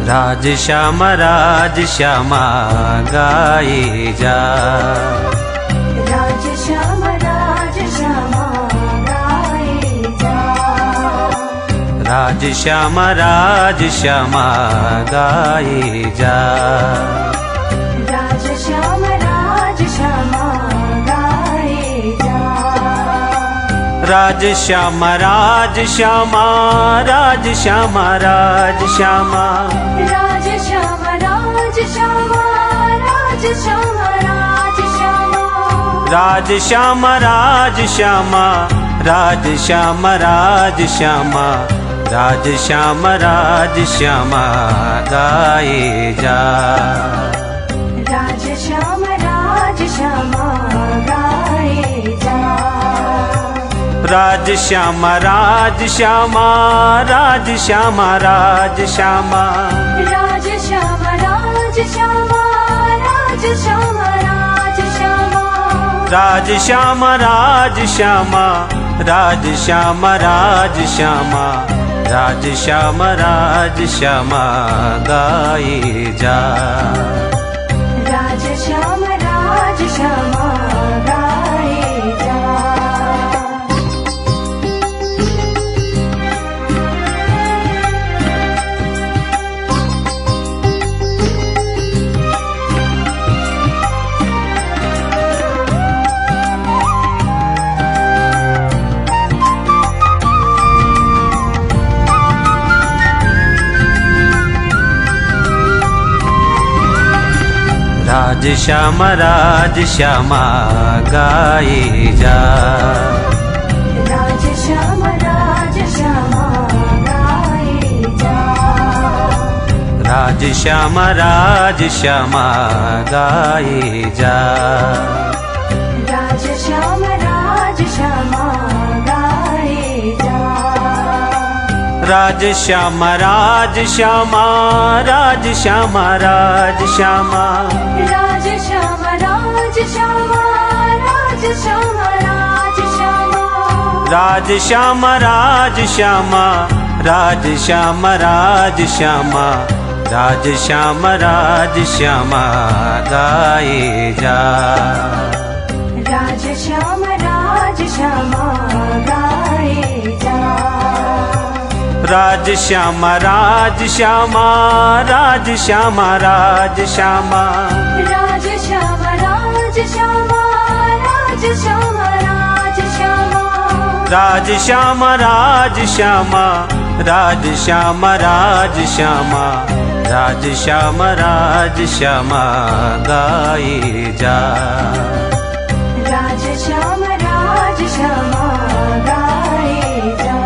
राज श्यामा गाए जा। राज श्यामा गाए जा। राज श्यामा गाए जा। राज श्यामा गाए जा। राज श्यामा राज श्यामा राज श्यामा राज श्यामा राज श्यामा राज श्यामा राज श्यामा राज श्यामा राज श्यामा राज श्यामा राज श्यामा राज श्यामा राज श्यामा राज श्यामा गाए जा। राज श्यामा गाए जा। राज श्यामा राज श्यामा राज श्यामा राज श्यामा राज श्यामा राज श्यामा राज श्यामा राज श्यामा राज श्यामा राज श्यामा राज श्यामा राज श्यामा राज श्यामा राज श्यामा गाए जा। राज श्यामा गाए जा। राज श्यामा गाए जा। राज श्यामा गाए जा। राज श्यामा गाए जा। राज श्यामा गाए जा। राज श्यामा राज श्यामा राज श्यामा राज श्यामा राज श्यामा राज श्यामा राज श्यामा राज श्यामा राज श्यामा राज श्यामा राज श्यामा राज श्यामा राज श्यामा राज श्यामा गाए जा। राज श्यामा गाए जा। राज श्यामा राज श्यामा राज श्यामा राज श्यामा राज श्यामा राज श्यामा राज श्यामा राज श्यामा राज श्यामा राज श्यामा राज श्यामा राज श्यामा राज श्यामा राज श्यामा गाए जा। राज श्यामा गाए जा।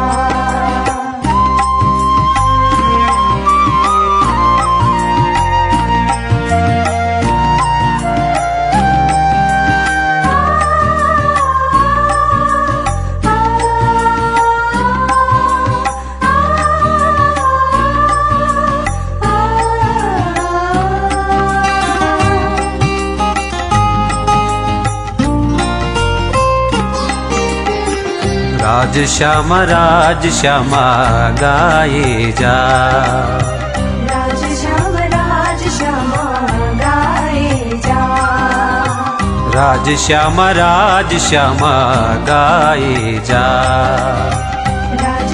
राज श्यामा गाए जा। राज श्यामा गाए जा। राज श्यामा गाए जा। राज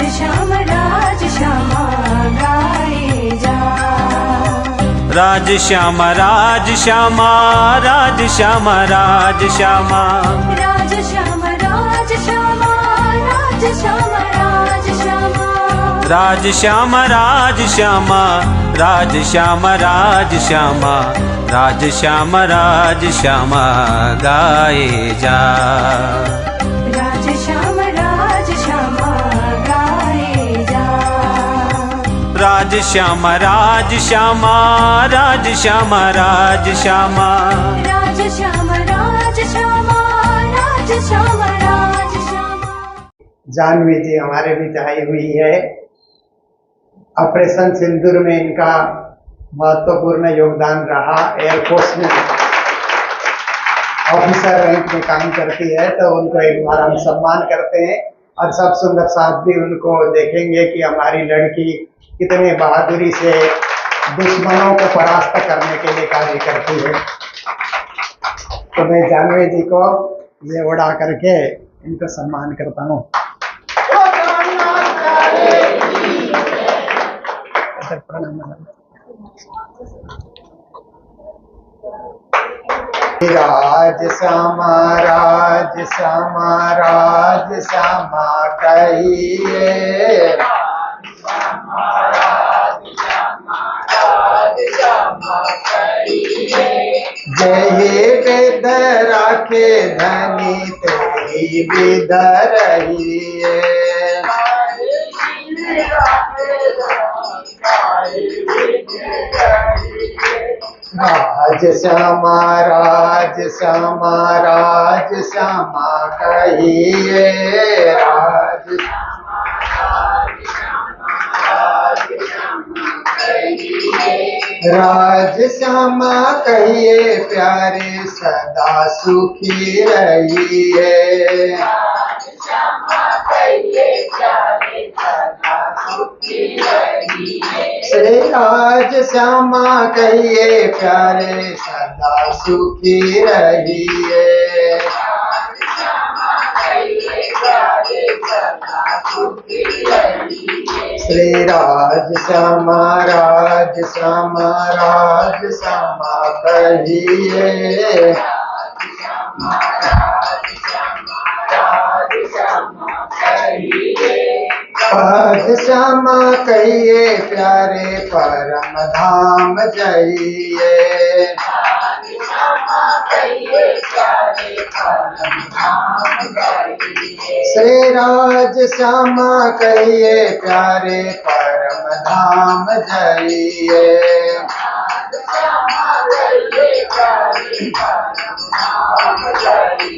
श्यामा गाए जा। राज श्यामा राज श्यामा राज श्यामा राज श्यामा राज श्यामा राज श्यामा राज श्यामा राज श्यामा राज श्यामा राज श्यामा राज श्यामा राज श्यामा राज श्यामा राज श्यामा गाए जा। राज श्यामा गाए जा। राज श्यामा राज श्यामा राज श्यामा राज श्यामा राज श्यामा राज श्यामा राज श्यामा राज श्यामा। जानवी जी हमारे बीच आई हुई है। ऑपरेशन सिंदूर में इनका महत्वपूर्ण योगदान रहा। एयरफोर्स में ऑफिसर रैंक में काम करती है, तो उनको एक बार हम सम्मान करते हैं और सब सुंदर साथ भी उनको देखेंगे कि हमारी लड़की कितने बहादुरी से दुश्मनों को परास्त करने के लिए कार्य करती है। तो मैं जानवी जी को ये उड़ा करके इनको सम्मान करता हूँ। राज श्यामा राज श्यामा राज श्यामा कहिए, जय विध राखे धनी तेरी विध रहिए। राज श्यामा राज श्यामा राज श्यामा कहिए, राज राज श्यामा कहिए प्यारे सदा सुखी रहिए। श्री राज श्यामा कहिए प्यारे सदा सुखी रहिए। श्री राज श्यामा राज श्यामा राज श्यामा कहिए, राज श्यामा कहिए प्यारे परम धाम जाइए। श्री राज श्यामा कहिए प्यारे परम धाम जाइए।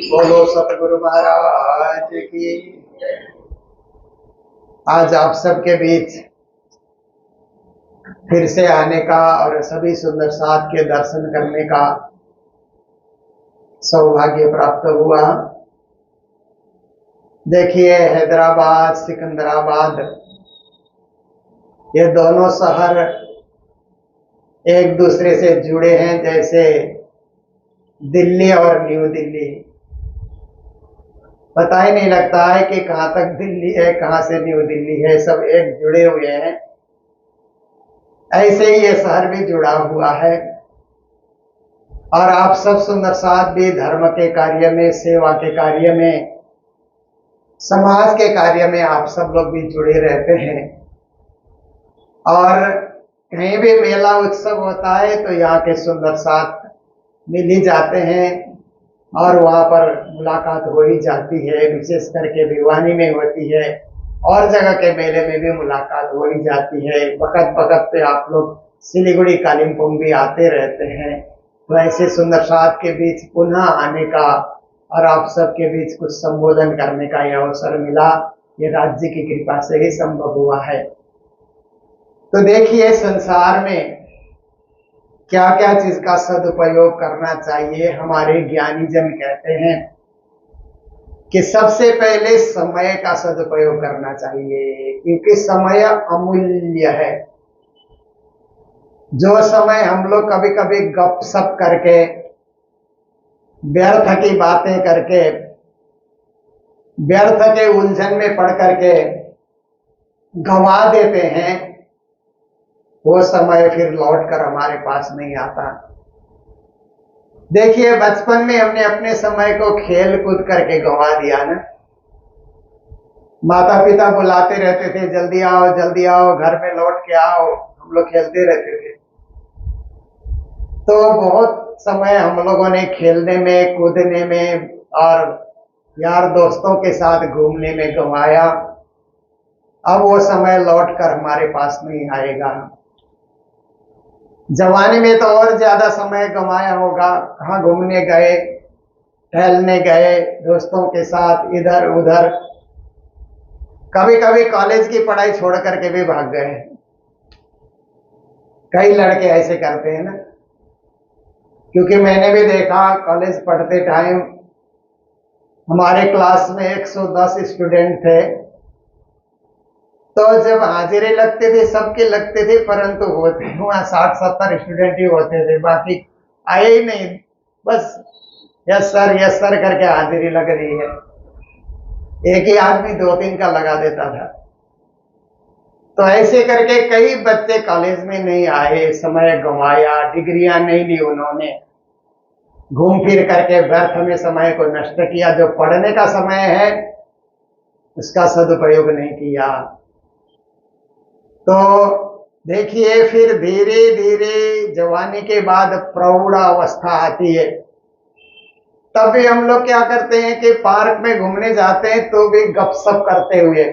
बोलो सतगुरु महाराज की। आज आप सबके बीच फिर से आने का और सभी सुंदर साथ के दर्शन करने का सौभाग्य प्राप्त हुआ। देखिए, हैदराबाद सिकंदराबाद ये दोनों शहर एक दूसरे से जुड़े हैं, जैसे दिल्ली और न्यू दिल्ली। पता ही नहीं लगता है कि कहाँ तक दिल्ली है, कहाँ से न्यू दिल्ली है, सब एक जुड़े हुए हैं। ऐसे ही ये शहर भी जुड़ा हुआ है। और आप सब सुंदर साथ भी धर्म के कार्य में, सेवा के कार्य में, समाज के कार्य में आप सब लोग भी जुड़े रहते हैं। और कहीं भी मेला उत्सव होता है तो यहाँ के सुंदर साथ मिल ही जाते हैं और वहाँ पर मुलाकात हो ही जाती है। विशेष करके भिवानी में होती है और जगह के मेले में भी मुलाकात हो ही जाती है। वक्त वक्त पे आप लोग सिलीगुड़ी कालिम्पोंग भी आते रहते हैं। तो ऐसे सुंदर साथ के बीच पुनः आने का और आप सबके बीच कुछ संबोधन करने का यह अवसर मिला, ये राज्य की कृपा से ही संभव हुआ है। तो देखिए, संसार में क्या क्या चीज का सदुपयोग करना चाहिए। हमारे ज्ञानी जन कहते हैं कि सबसे पहले समय का सदुपयोग करना चाहिए, क्योंकि समय अमूल्य है। जो समय हम लोग कभी कभी गपशप करके, व्यर्थ की बातें करके, व्यर्थ के उलझन में पड़ करके गंवा देते हैं, वो समय फिर लौटकर हमारे पास नहीं आता। देखिए, बचपन में हमने अपने समय को खेल कूद करके गंवा दिया ना। माता पिता बुलाते रहते थे, जल्दी आओ, घर में लौट के आओ, हम लोग खेलते रहते थे। तो बहुत समय हम लोगों ने खेलने में, कूदने में और यार दोस्तों के साथ घूमने में गंवाया। अब वो समय लौटकर हमारे पास नहीं आएगा। जवानी में तो और ज्यादा समय गंवाया होगा। कहाँ घूमने गए, टहलने गए दोस्तों के साथ इधर उधर। कभी कभी कॉलेज की पढ़ाई छोड़ करके भी भाग गए। कई लड़के ऐसे करते हैं ना, क्योंकि मैंने भी देखा कॉलेज पढ़ते टाइम हमारे क्लास में 110 स्टूडेंट थे तो जब हाजिरे लगते थे सबके लगते थे, परंतु होते वहाँ 60-70 स्टूडेंट ही होते थे, बाकी आए ही नहीं। बस यस सर करके हाजिरी लग रही है। एक ही आदमी 2-3 का लगा देता था। तो ऐसे करके कई बच्चे कॉलेज में नहीं आए, समय गंवाया, डिग्रियां नहीं ली उन्होंने, घूम फिर करके व्यर्थ में समय को नष्ट किया। जो पढ़ने का समय है उसका सदुपयोग नहीं किया। तो देखिए, फिर धीरे धीरे जवानी के बाद प्रौढ़ अवस्था आती है। तब भी हम लोग क्या करते हैं कि पार्क में घूमने जाते हैं तो भी गपशप करते हुए,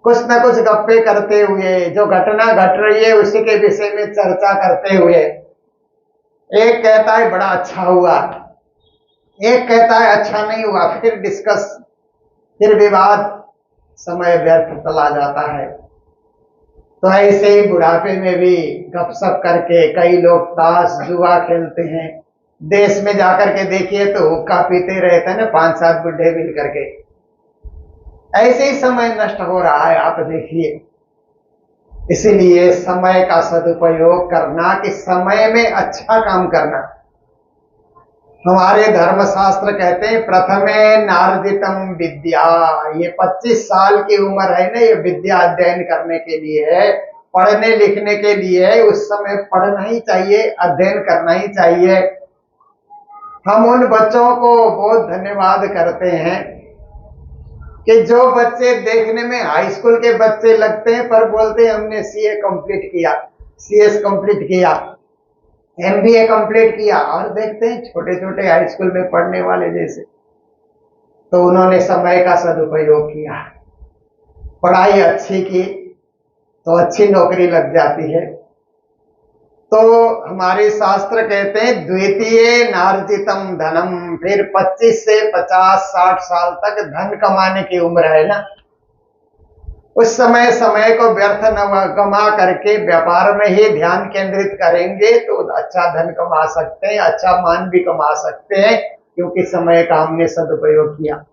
कुछ न कुछ गप्पे करते हुए, जो घटना घट रही है उसी के विषय में चर्चा करते हुए, एक कहता है बड़ा अच्छा हुआ, एक कहता है अच्छा नहीं हुआ, फिर डिस्कस, फिर विवाद, समय व्यर्थ चला जाता है। तो ऐसे ही बुढ़ापे में भी गपशप करके कई लोग ताश जुआ खेलते हैं। देश में जाकर के देखिए तो हुक्का पीते रहते हैं ना 5-7 बुढ़े मिल करके। ऐसे ही समय नष्ट हो रहा है, आप देखिए। इसीलिए समय का सदुपयोग करना, कि समय में अच्छा काम करना। हमारे धर्मशास्त्र कहते हैं प्रथमे नार्जितम विद्या। ये 25 साल की उम्र है ना, ये विद्या अध्ययन करने के लिए है, पढ़ने लिखने के लिए है। उस समय पढ़ना ही चाहिए, अध्ययन करना ही चाहिए। हम उन बच्चों को बहुत धन्यवाद करते हैं कि जो बच्चे देखने में हाई स्कूल के बच्चे लगते हैं पर बोलते हैं हमने सीए कंप्लीट किया, सीएस कंप्लीट किया, एमबीए कंप्लीट किया, और देखते हैं छोटे छोटे हाई स्कूल में पढ़ने वाले जैसे। तो उन्होंने समय का सदुपयोग किया, पढ़ाई अच्छी की तो अच्छी नौकरी लग जाती है। तो हमारे शास्त्र कहते हैं द्वितीय नार्जितम धनम। फिर 25 से 50-60 साल तक धन कमाने की उम्र है ना, उस समय को व्यर्थ न गमा करके व्यापार में ही ध्यान केंद्रित करेंगे तो अच्छा धन कमा सकते हैं, अच्छा मान भी कमा सकते हैं, क्योंकि समय का हमने सदुपयोग किया।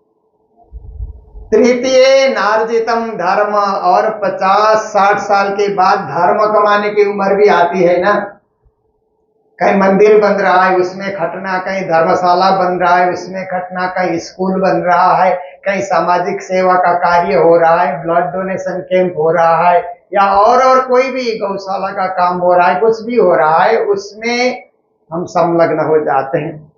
तृतीय नार्जितम धर्म। और 50-60 साल के बाद धर्म कमाने की उम्र भी आती है ना। कहीं मंदिर बन रहा है उसमें खटना, कहीं धर्मशाला बन रहा है उसमें खटना, कहीं स्कूल बन रहा है, कहीं सामाजिक सेवा का कार्य हो रहा है, ब्लड डोनेशन कैंप हो रहा है, या और कोई भी गौशाला का काम हो रहा है, कुछ भी हो रहा है, उसमें हम संलग्न हो जाते हैं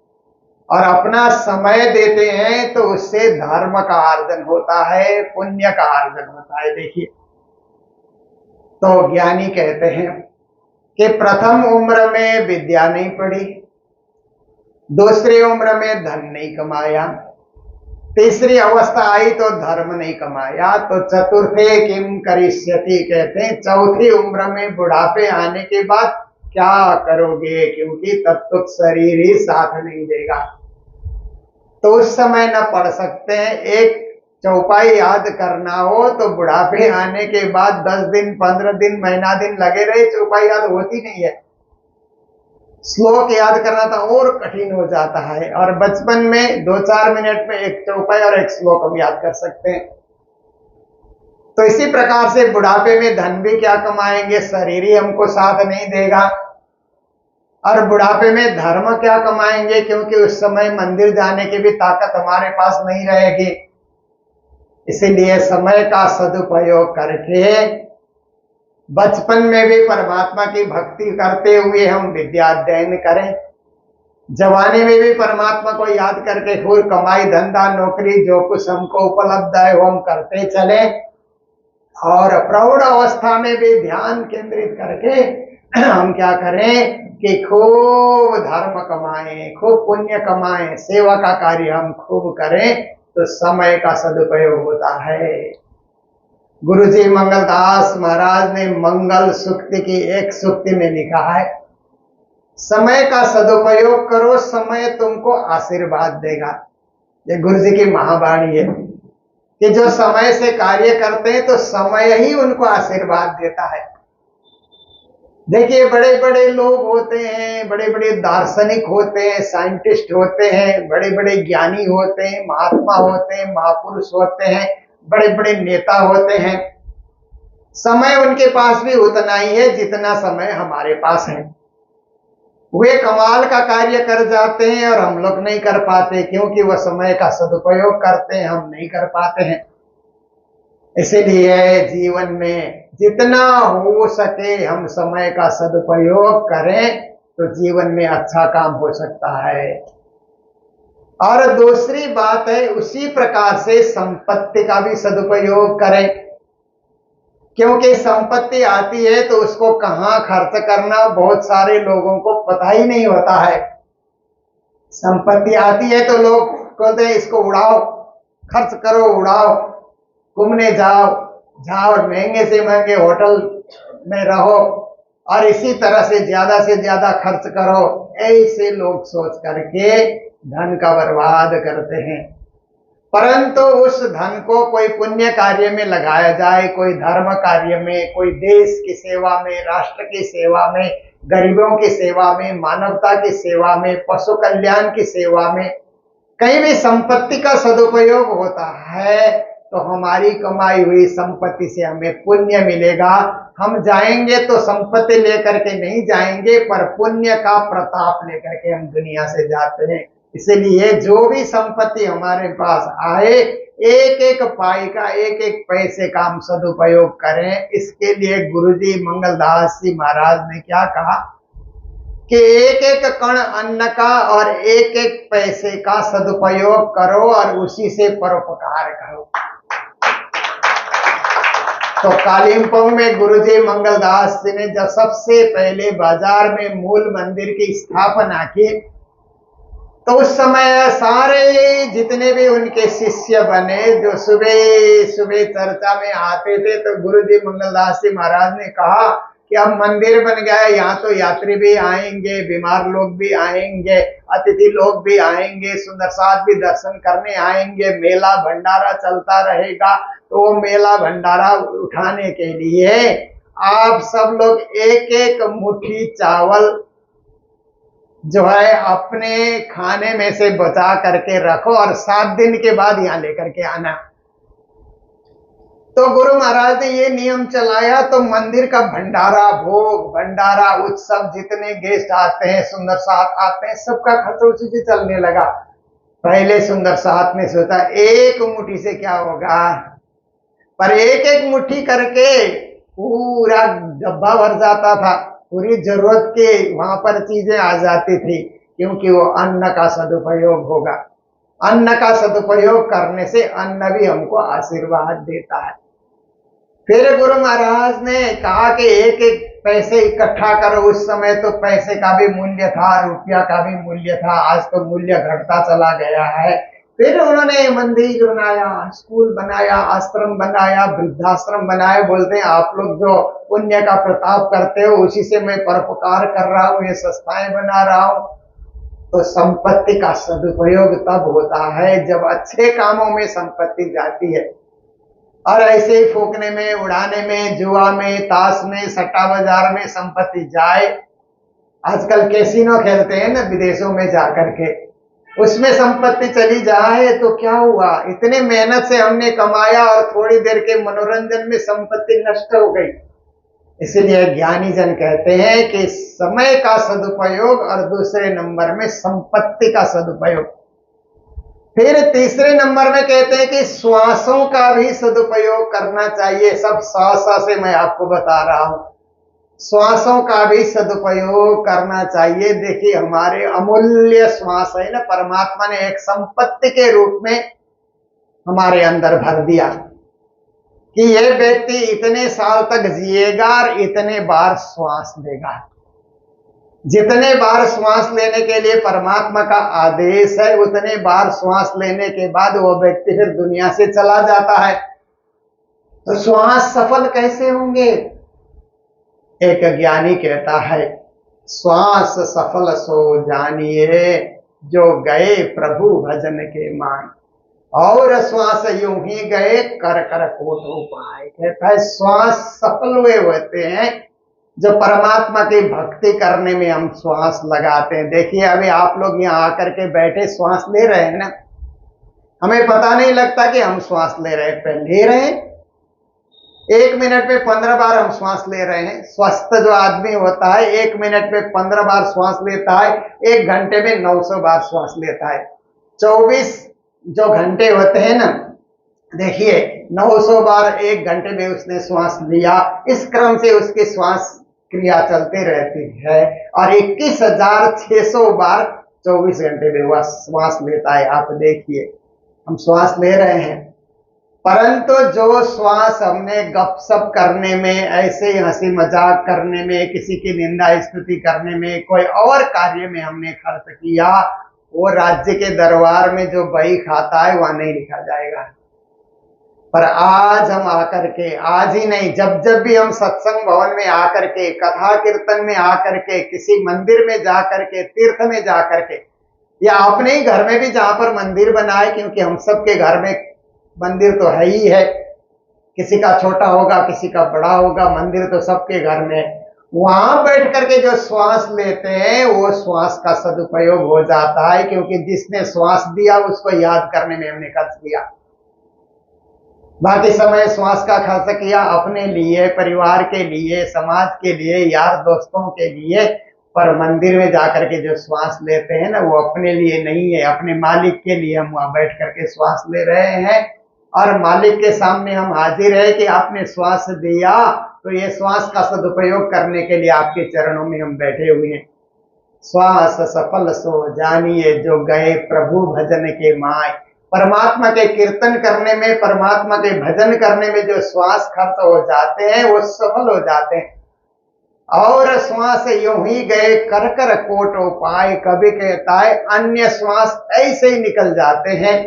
और अपना समय देते हैं। तो उससे धर्म का अर्जन होता है, पुण्य का अर्जन होता है। देखिए, तो ज्ञानी कहते हैं कि प्रथम उम्र में विद्या नहीं पढ़ी, दूसरी उम्र में धन नहीं कमाया, तीसरी अवस्था आई तो धर्म नहीं कमाया, तो चतुर्थे किम करिष्यति कहते हैं चौथी उम्र में बुढ़ापे आने के बाद क्या करोगे, क्योंकि तब तक शरीर ही साथ नहीं देगा। तो उस समय न पढ़ सकते हैं। एक चौपाई याद करना हो तो बुढ़ापे आने के बाद 10 दिन 15 दिन महीना दिन लगे रहे, चौपाई याद होती नहीं है। श्लोक याद करना तो और कठिन हो जाता है, और बचपन में 2-4 मिनट में एक चौपाई और एक श्लोक हम याद कर सकते हैं। तो इसी प्रकार से बुढ़ापे में धन भी क्या कमाएंगे, शरीर ही हमको साथ नहीं देगा। और बुढ़ापे में धर्म क्या कमाएंगे, क्योंकि उस समय मंदिर जाने की भी ताकत हमारे पास नहीं रहेगी। इसीलिए समय का सदुपयोग करके बचपन में भी परमात्मा की भक्ति करते हुए हम विद्या अध्ययन करें, जवानी में भी परमात्मा को याद करके खूब कमाई धंधा नौकरी जो कुछ हमको उपलब्ध है वो हम करते चले, और प्रौढ़ अवस्था में भी ध्यान केंद्रित करके हम क्या करें कि खूब धर्म कमाएं, खूब पुण्य कमाएं, सेवा का कार्य हम खूब करें, तो समय का सदुपयोग होता है। गुरुजी मंगलदास महाराज ने मंगल सूक्ति की एक सूक्ति में लिखा है, समय का सदुपयोग करो, समय तुमको आशीर्वाद देगा। ये गुरुजी की महावाणी है कि जो समय से कार्य करते हैं तो समय ही उनको आशीर्वाद देता है। देखिए, बड़े बड़े लोग होते हैं, बड़े बड़े दार्शनिक होते हैं, साइंटिस्ट होते हैं, बड़े बड़े ज्ञानी होते हैं, महात्मा होते हैं, महापुरुष होते हैं, बड़े बड़े नेता होते हैं, समय उनके पास भी उतना ही है जितना समय हमारे पास है। वे कमाल का कार्य कर जाते हैं और हम लोग नहीं कर पाते, क्योंकि वह समय का सदुपयोग करते हैं, हम नहीं कर पाते हैं। इसलिए जीवन में जितना हो सके हम समय का सदुपयोग करें तो जीवन में अच्छा काम हो सकता है। और दूसरी बात है, उसी प्रकार से संपत्ति का भी सदुपयोग करें, क्योंकि संपत्ति आती है तो उसको कहाँ खर्च करना बहुत सारे लोगों को पता ही नहीं होता है। संपत्ति आती है तो लोग कहते हैं इसको उड़ाओ, खर्च करो, उड़ाओ, घूमने जाओ, महंगे से महंगे होटल में रहो और इसी तरह से ज्यादा खर्च करो। ऐसे लोग सोच करके धन का बर्बाद करते हैं। परंतु उस धन को कोई पुण्य कार्य में लगाया जाए, कोई धर्म कार्य में, कोई देश की सेवा में, राष्ट्र की सेवा में, गरीबों की सेवा में, मानवता की सेवा में, पशु कल्याण की सेवा में, कहीं भी संपत्ति का सदुपयोग होता है तो हमारी कमाई हुई संपत्ति से हमें पुण्य मिलेगा। हम जाएंगे तो संपत्ति लेकर के नहीं जाएंगे, पर पुण्य का प्रताप लेकर के हम दुनिया से जाते हैं। इसलिए जो भी संपत्ति हमारे पास आए, एक एक पाई का, एक एक पैसे का हम सदुपयोग करें। इसके लिए गुरुजी मंगलदास जी महाराज ने क्या कहा कि एक एक कण अन्न का और एक एक पैसे का सदुपयोग करो और उसी से परोपकार करो। तो कालिम्पोंग में गुरुजी मंगलदास जी ने जब सबसे पहले बाजार में मूल मंदिर की स्थापना की तो उस समय सारे जितने भी उनके शिष्य बने, जो सुबह सुबह चर्चा में आते थे, तो गुरुजी मंगलदास जी महाराज ने कहा कि अब मंदिर बन गया है, यहाँ तो यात्री भी आएंगे, बीमार लोग भी आएंगे, अतिथि लोग भी आएंगे, सुंदर साथ भी दर्शन करने आएंगे, मेला भंडारा चलता रहेगा। तो वो मेला भंडारा उठाने के लिए आप सब लोग एक एक मुट्ठी चावल जो है अपने खाने में से बचा करके रखो और 7 दिन के बाद यहाँ लेकर के आना। तो गुरु महाराज ने ये नियम चलाया, तो मंदिर का भंडारा, भोग भंडारा, उत्सव, जितने गेस्ट आते हैं, सुंदर साथ आते हैं, सबका खर्च उसी से चलने लगा। पहले सुंदर साथ ने सोचा एक मुट्ठी से क्या होगा, पर एक एक मुट्ठी करके पूरा डब्बा भर जाता था, पूरी जरूरत के वहां पर चीजें आ जाती थी, क्योंकि वो अन्न का सदुपयोग होगा। अन्न का सदुपयोग करने से अन्न भी हमको आशीर्वाद देता है। फिर गुरु महाराज ने कहा कि एक एक पैसे इकट्ठा करो। उस समय तो पैसे का भी मूल्य था, रुपया का भी मूल्य था, आज तो मूल्य घटता चला गया है। फिर उन्होंने मंदिर बनाया, स्कूल बनाया, आश्रम बनाया, वृद्धाश्रम बनाया। बोलते हैं आप लोग जो पुण्य का प्रताप करते हो उसी से मैं परोपकार कर रहा हूँ, ये संस्थाएं बना रहा हूँ। तो संपत्ति का सदुपयोग तब होता है जब अच्छे कामों में संपत्ति जाती है, और ऐसे ही फूकने में, उड़ाने में, जुआ में, ताश में, सट्टा बाजार में संपत्ति जाए। आजकल कैसीनो खेलते हैं ना विदेशों में जाकर के, उसमें संपत्ति चली जाए तो क्या हुआ, इतने मेहनत से हमने कमाया और थोड़ी देर के मनोरंजन में संपत्ति नष्ट हो गई। इसलिए ज्ञानी जन कहते हैं कि समय का सदुपयोग और दूसरे नंबर में संपत्ति का सदुपयोग। फिर तीसरे नंबर में कहते हैं कि श्वासों का भी सदुपयोग करना चाहिए। सब श्वास से मैं आपको बता रहा हूं, श्वासों का भी सदुपयोग करना चाहिए। देखिए हमारे अमूल्य श्वास है ना, परमात्मा ने एक संपत्ति के रूप में हमारे अंदर भर दिया कि यह व्यक्ति इतने साल तक जिएगा और इतने बार श्वास लेगा। जितने बार श्वास लेने के लिए परमात्मा का आदेश है, उतने बार श्वास लेने के बाद वो व्यक्ति फिर दुनिया से चला जाता है। तो श्वास सफल कैसे होंगे? एक ज्ञानी कहता है, श्वास सफल सो जानिए जो गए प्रभु भजन के मान, और श्वास यूं ही गए कर कर कोट उपाय। कहता है श्वास सफल हुए होते हैं जो परमात्मा की भक्ति करने में हम श्वास लगाते हैं। देखिए अभी आप लोग यहाँ आकर के बैठे श्वास ले रहे हैं ना, हमें पता नहीं लगता कि हम श्वास ले रहे हैं। 1 मिनट में 15 बार हम श्वास ले रहे हैं। स्वस्थ जो आदमी होता है 1 मिनट में 15 बार श्वास लेता है, 1 घंटे में 900 बार श्वास लेता है। 24 जो घंटे होते हैं ना, देखिए 900 बार 1 घंटे में उसने श्वास लिया। इस क्रम से उसकी श्वास क्रिया चलती रहती है और 21,600 बार 24 घंटे में वह श्वास लेता है। आप देखिए हम श्वास ले रहे हैं, परंतु जो श्वास हमने गपशप करने में, ऐसे ही हंसी मजाक करने में, किसी की निंदा स्तुति करने में, कोई और कार्य में हमने खर्च किया, वो राज्य के दरबार में जो बही खाता है वह नहीं लिखा जाएगा। पर आज हम आकर के, आज ही नहीं, जब जब भी हम सत्संग भवन में आकर के, कथा कीर्तन में आकर के, किसी मंदिर में जाकर के, तीर्थ में जाकर के, या अपने ही घर में भी जहां पर मंदिर बनाए, क्योंकि हम सबके घर में मंदिर तो है ही है, किसी का छोटा होगा किसी का बड़ा होगा, मंदिर तो सबके घर में। वहां बैठ करके जो श्वास लेते हैं वो श्वास का सदुपयोग हो जाता है, क्योंकि जिसने श्वास दिया उसको याद करने में हमने खर्च किया। बाकी समय श्वास का खर्च किया अपने लिए, परिवार के लिए, समाज के लिए, यार दोस्तों के लिए। पर मंदिर में जाकर के जो श्वास लेते हैं ना, वो अपने लिए नहीं है, अपने मालिक के लिए हम वहां बैठ करके श्वास ले रहे हैं और मालिक के सामने हम हाजिर है कि आपने श्वास दिया, तो ये श्वास का सदुपयोग करने के लिए आपके चरणों में हम बैठे हुए हैं। श्वास सफल सो जानिए जो गए प्रभु भजन के माय। परमात्मा के कीर्तन करने में, परमात्मा के भजन करने में जो श्वास खर्च हो जाते हैं वो सफल हो जाते हैं। और श्वास यूं ही गए कर कर कोट उपाय, कभी कहता है अन्य श्वास ऐसे ही निकल जाते हैं।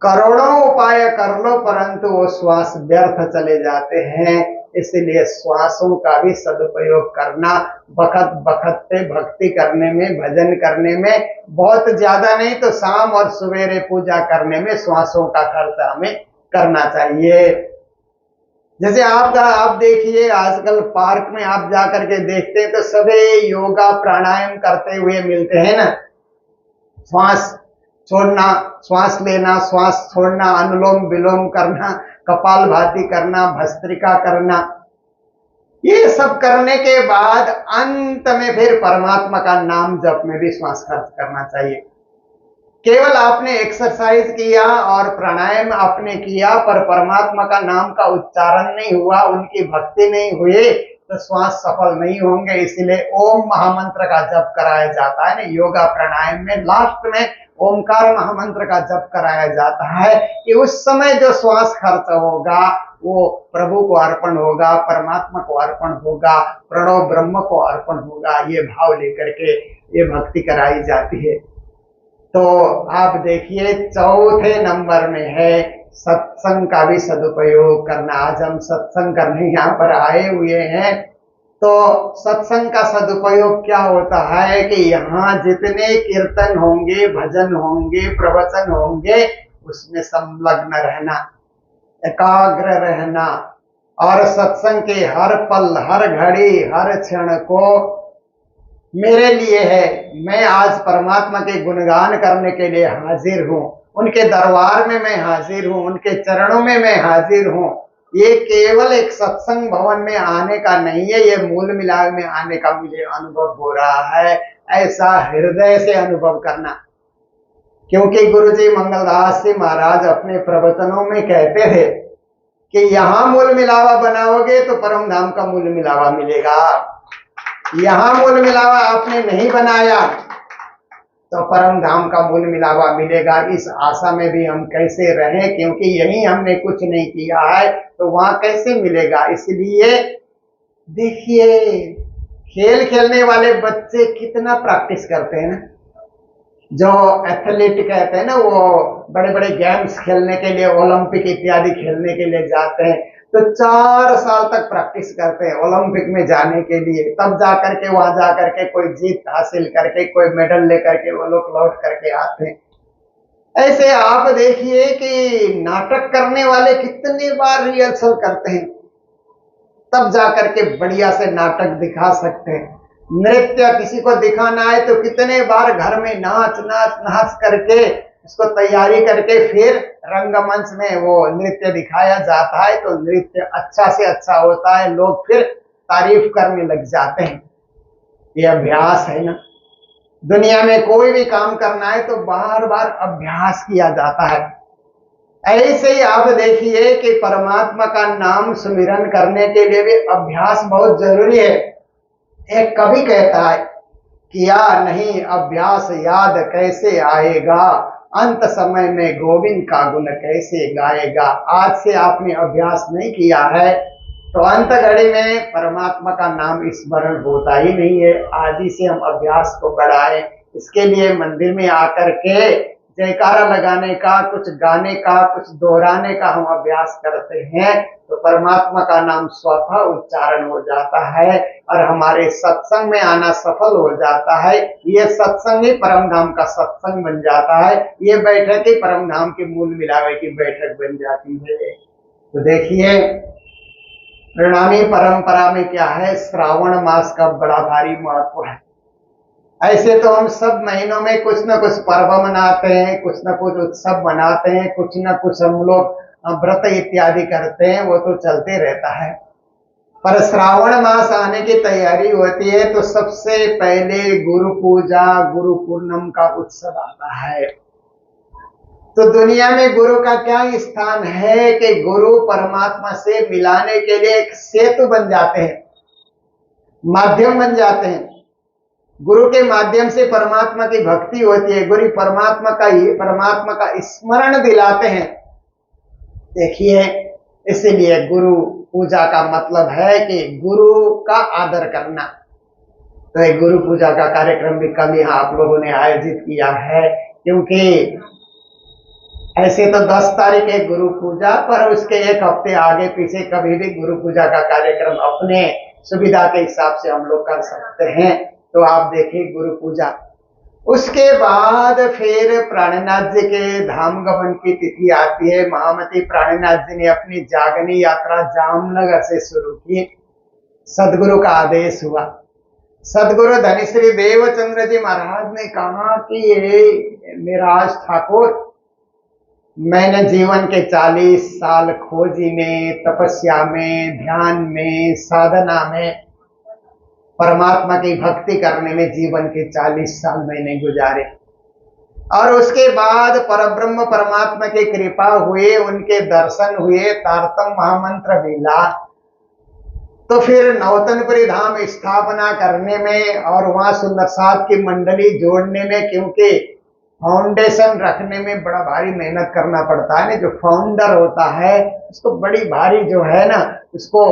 करोड़ों उपाय कर लो परंतु वो श्वास व्यर्थ चले जाते हैं। इसलिए श्वासों का भी सदुपयोग करना, बखत बखत पे भक्ति करने में, भजन करने में, बहुत ज्यादा नहीं तो शाम और सवेरे पूजा करने में श्वासों का खर्च हमें करना चाहिए। जैसे आप देखिए आजकल पार्क में आप जाकर के देखते हैं तो सभी योगा प्राणायाम करते हुए मिलते हैं ना। श्वास छोड़ना, श्वास लेना, श्वास छोड़ना, अनुलोम विलोम करना, कपालभाति करना, भस्त्रिका करना, ये सब करने के बाद अंत में फिर परमात्मा का नाम जप में भी श्वास खर्च करना चाहिए। केवल आपने एक्सरसाइज किया और प्राणायाम आपने किया पर परमात्मा का नाम का उच्चारण नहीं हुआ, उनकी भक्ति नहीं हुई, तो श्वास सफल नहीं होंगे। इसलिए ओम महामंत्र का जप कराया जाता है ना, योगा प्राणायाम में लास्ट में ओमकार महामंत्र का जप कराया जाता है कि उस समय जो श्वास खर्च होगा वो प्रभु को अर्पण होगा, परमात्मा को अर्पण होगा, प्रणव ब्रह्म को अर्पण होगा। ये भाव लेकर के ये भक्ति कराई जाती है। तो आप देखिए चौथे नंबर में है सत्संग का भी सदुपयोग करना। आज हम सत्संग करने यहाँ पर आए हुए हैं, तो सत्संग का सदुपयोग क्या होता है कि यहाँ जितने कीर्तन होंगे, भजन होंगे, प्रवचन होंगे, उसमें संलग्न रहना, एकाग्र रहना और सत्संग के हर पल, हर घड़ी, हर क्षण को मेरे लिए है। मैं आज परमात्मा के गुणगान करने के लिए हाजिर हूँ, उनके दरबार में मैं हाजिर हूँ, उनके चरणों में मैं हाजिर हूँ। ये केवल एक सत्संग भवन में आने का नहीं है, ये मूल मिलाप में आने का मुझे अनुभव हो रहा है। ऐसा हृदय से अनुभव करना, क्योंकि गुरुजी मंगलदास जी महाराज अपने प्रवचनों में कहते थे कि यहाँ मूल मिलावा बनाओगे तो परम धाम का मूल मिलावा मिलेगा। यहाँ मूल मिलावा आपने नहीं बनाया तो परम धाम का मूल मिलावा मिलेगा। इस आशा में भी हम कैसे रहें, क्योंकि यही हमने कुछ नहीं किया है तो वहां कैसे मिलेगा। इसलिए देखिए खेल खेलने वाले बच्चे कितना प्रैक्टिस करते हैं ना, जो एथलीट कहते हैं ना, वो बड़े बड़े गेम्स खेलने के लिए, ओलंपिक इत्यादि खेलने के लिए जाते हैं तो 4 साल तक प्रैक्टिस करते हैं ओलंपिक में जाने के लिए। तब जाकर के वहां जाकर के कोई जीत हासिल करके, कोई मेडल लेकर के वो लोग लौट करके आते हैं। ऐसे आप देखिए कि नाटक करने वाले कितनी बार रिहर्सल करते हैं, तब जाकर के बढ़िया से नाटक दिखा सकते हैं। नृत्य किसी को दिखाना है तो कितने बार घर में नाच नाच नाच करके उसको तैयारी करके फिर रंगमंच में वो नृत्य दिखाया जाता है, तो नृत्य अच्छा से अच्छा होता है, लोग फिर तारीफ करने लग जाते हैं। ये अभ्यास है ना। दुनिया में कोई भी काम करना है तो बार बार अभ्यास किया जाता है। ऐसे ही आप देखिए कि परमात्मा का नाम सुमिरन करने के लिए भी अभ्यास बहुत जरूरी है। एक कवि कहता है, किया नहीं अभ्यास याद कैसे आएगा, अंत समय में गोविंद का गुण कैसे गाएगा। आज से आपने अभ्यास नहीं किया है तो अंत घड़ी में परमात्मा का नाम स्मरण होता ही नहीं है। आज ही से हम अभ्यास को बढ़ाएं। इसके लिए मंदिर में आकर के जयकारा लगाने का, कुछ गाने का, कुछ दोहराने का हम अभ्यास करते हैं तो परमात्मा का नाम स्वतः उच्चारण हो जाता है और हमारे सत्संग में आना सफल हो जाता है। ये सत्संग ही परम धाम का सत्संग बन जाता है। ये बैठक ही परम धाम के मूल मिलावे की बैठक बन जाती है। तो देखिए, प्रणामी परंपरा में क्या है, श्रावण मास का बड़ा भारी महत्व है। ऐसे तो हम सब महीनों में कुछ न कुछ पर्व मनाते हैं, कुछ न कुछ उत्सव मनाते हैं, कुछ न कुछ हम लोग व्रत इत्यादि करते हैं, वो तो चलते रहता है। पर श्रावण मास आने की तैयारी होती है तो सबसे पहले गुरु पूजा, गुरु पूर्णम का उत्सव आता है। तो दुनिया में गुरु का क्या स्थान है कि गुरु परमात्मा से मिलाने के लिए एक सेतु बन जाते हैं, माध्यम बन जाते हैं। गुरु के माध्यम से परमात्मा की भक्ति होती है, गुरु परमात्मा का स्मरण दिलाते हैं। देखिए, इसलिए गुरु पूजा का मतलब है कि गुरु का आदर करना। तो एक गुरु पूजा का कार्यक्रम भी कल यहाँ आप लोगों ने आयोजित किया है, क्योंकि ऐसे तो 10 तारीख है गुरु पूजा, पर उसके एक हफ्ते आगे पीछे कभी भी गुरु पूजा का कार्यक्रम अपने सुविधा के हिसाब से हम लोग कर सकते हैं। तो आप देखिए गुरु पूजा, उसके बाद फिर प्राणनाथ जी के धाम गमन की तिथि आती है। महामती प्राणनाथ जी ने अपनी जागनी यात्रा जामनगर से शुरू की। सदगुरु का आदेश हुआ। सदगुरु धनिश्री देवचंद्र जी महाराज ने कहा कि मेराज ठाकुर, मैंने जीवन के 40 साल खोजी में, तपस्या में, ध्यान में, साधना में, परमात्मा की भक्ति करने में जीवन के 40 साल मैंने गुजारे। और उसके बाद परब्रह्म परमात्मा की कृपा हुए, उनके दर्शन हुए, तारतम महामंत्र मिला। तो फिर नौतनपुरी धाम स्थापना करने में और वहां सुंदर साथ की मंडली जोड़ने में, क्योंकि फाउंडेशन रखने में बड़ा भारी मेहनत करना पड़ता है। जो फाउंडर होता है उसको बड़ी भारी जो है ना, उसको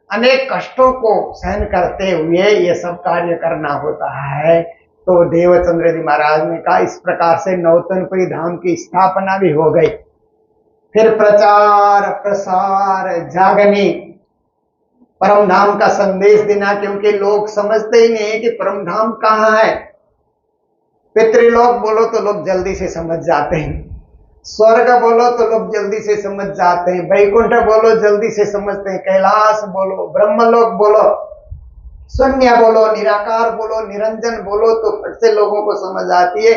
अनेक कष्टों को सहन करते हुए ये सब कार्य करना होता है। तो देवचंद्र जी महाराज ने कहा, इस प्रकार से नौतनपुरी धाम की स्थापना भी हो गई। फिर प्रचार प्रसार, जागनी, परम धाम का संदेश देना, क्योंकि लोग समझते ही नहीं है कि परम धाम कहाँ है। पितृलोक बोलो तो लोग जल्दी से समझ जाते हैं, स्वर्ग बोलो तो लोग जल्दी से समझ जाते हैं, वैकुंठ बोलो जल्दी से समझते हैं, कैलाश बोलो, ब्रह्मलोक बोलो, शून्य बोलो, निराकार बोलो, निरंजन बोलो तो फट से लोगों को समझ आती है।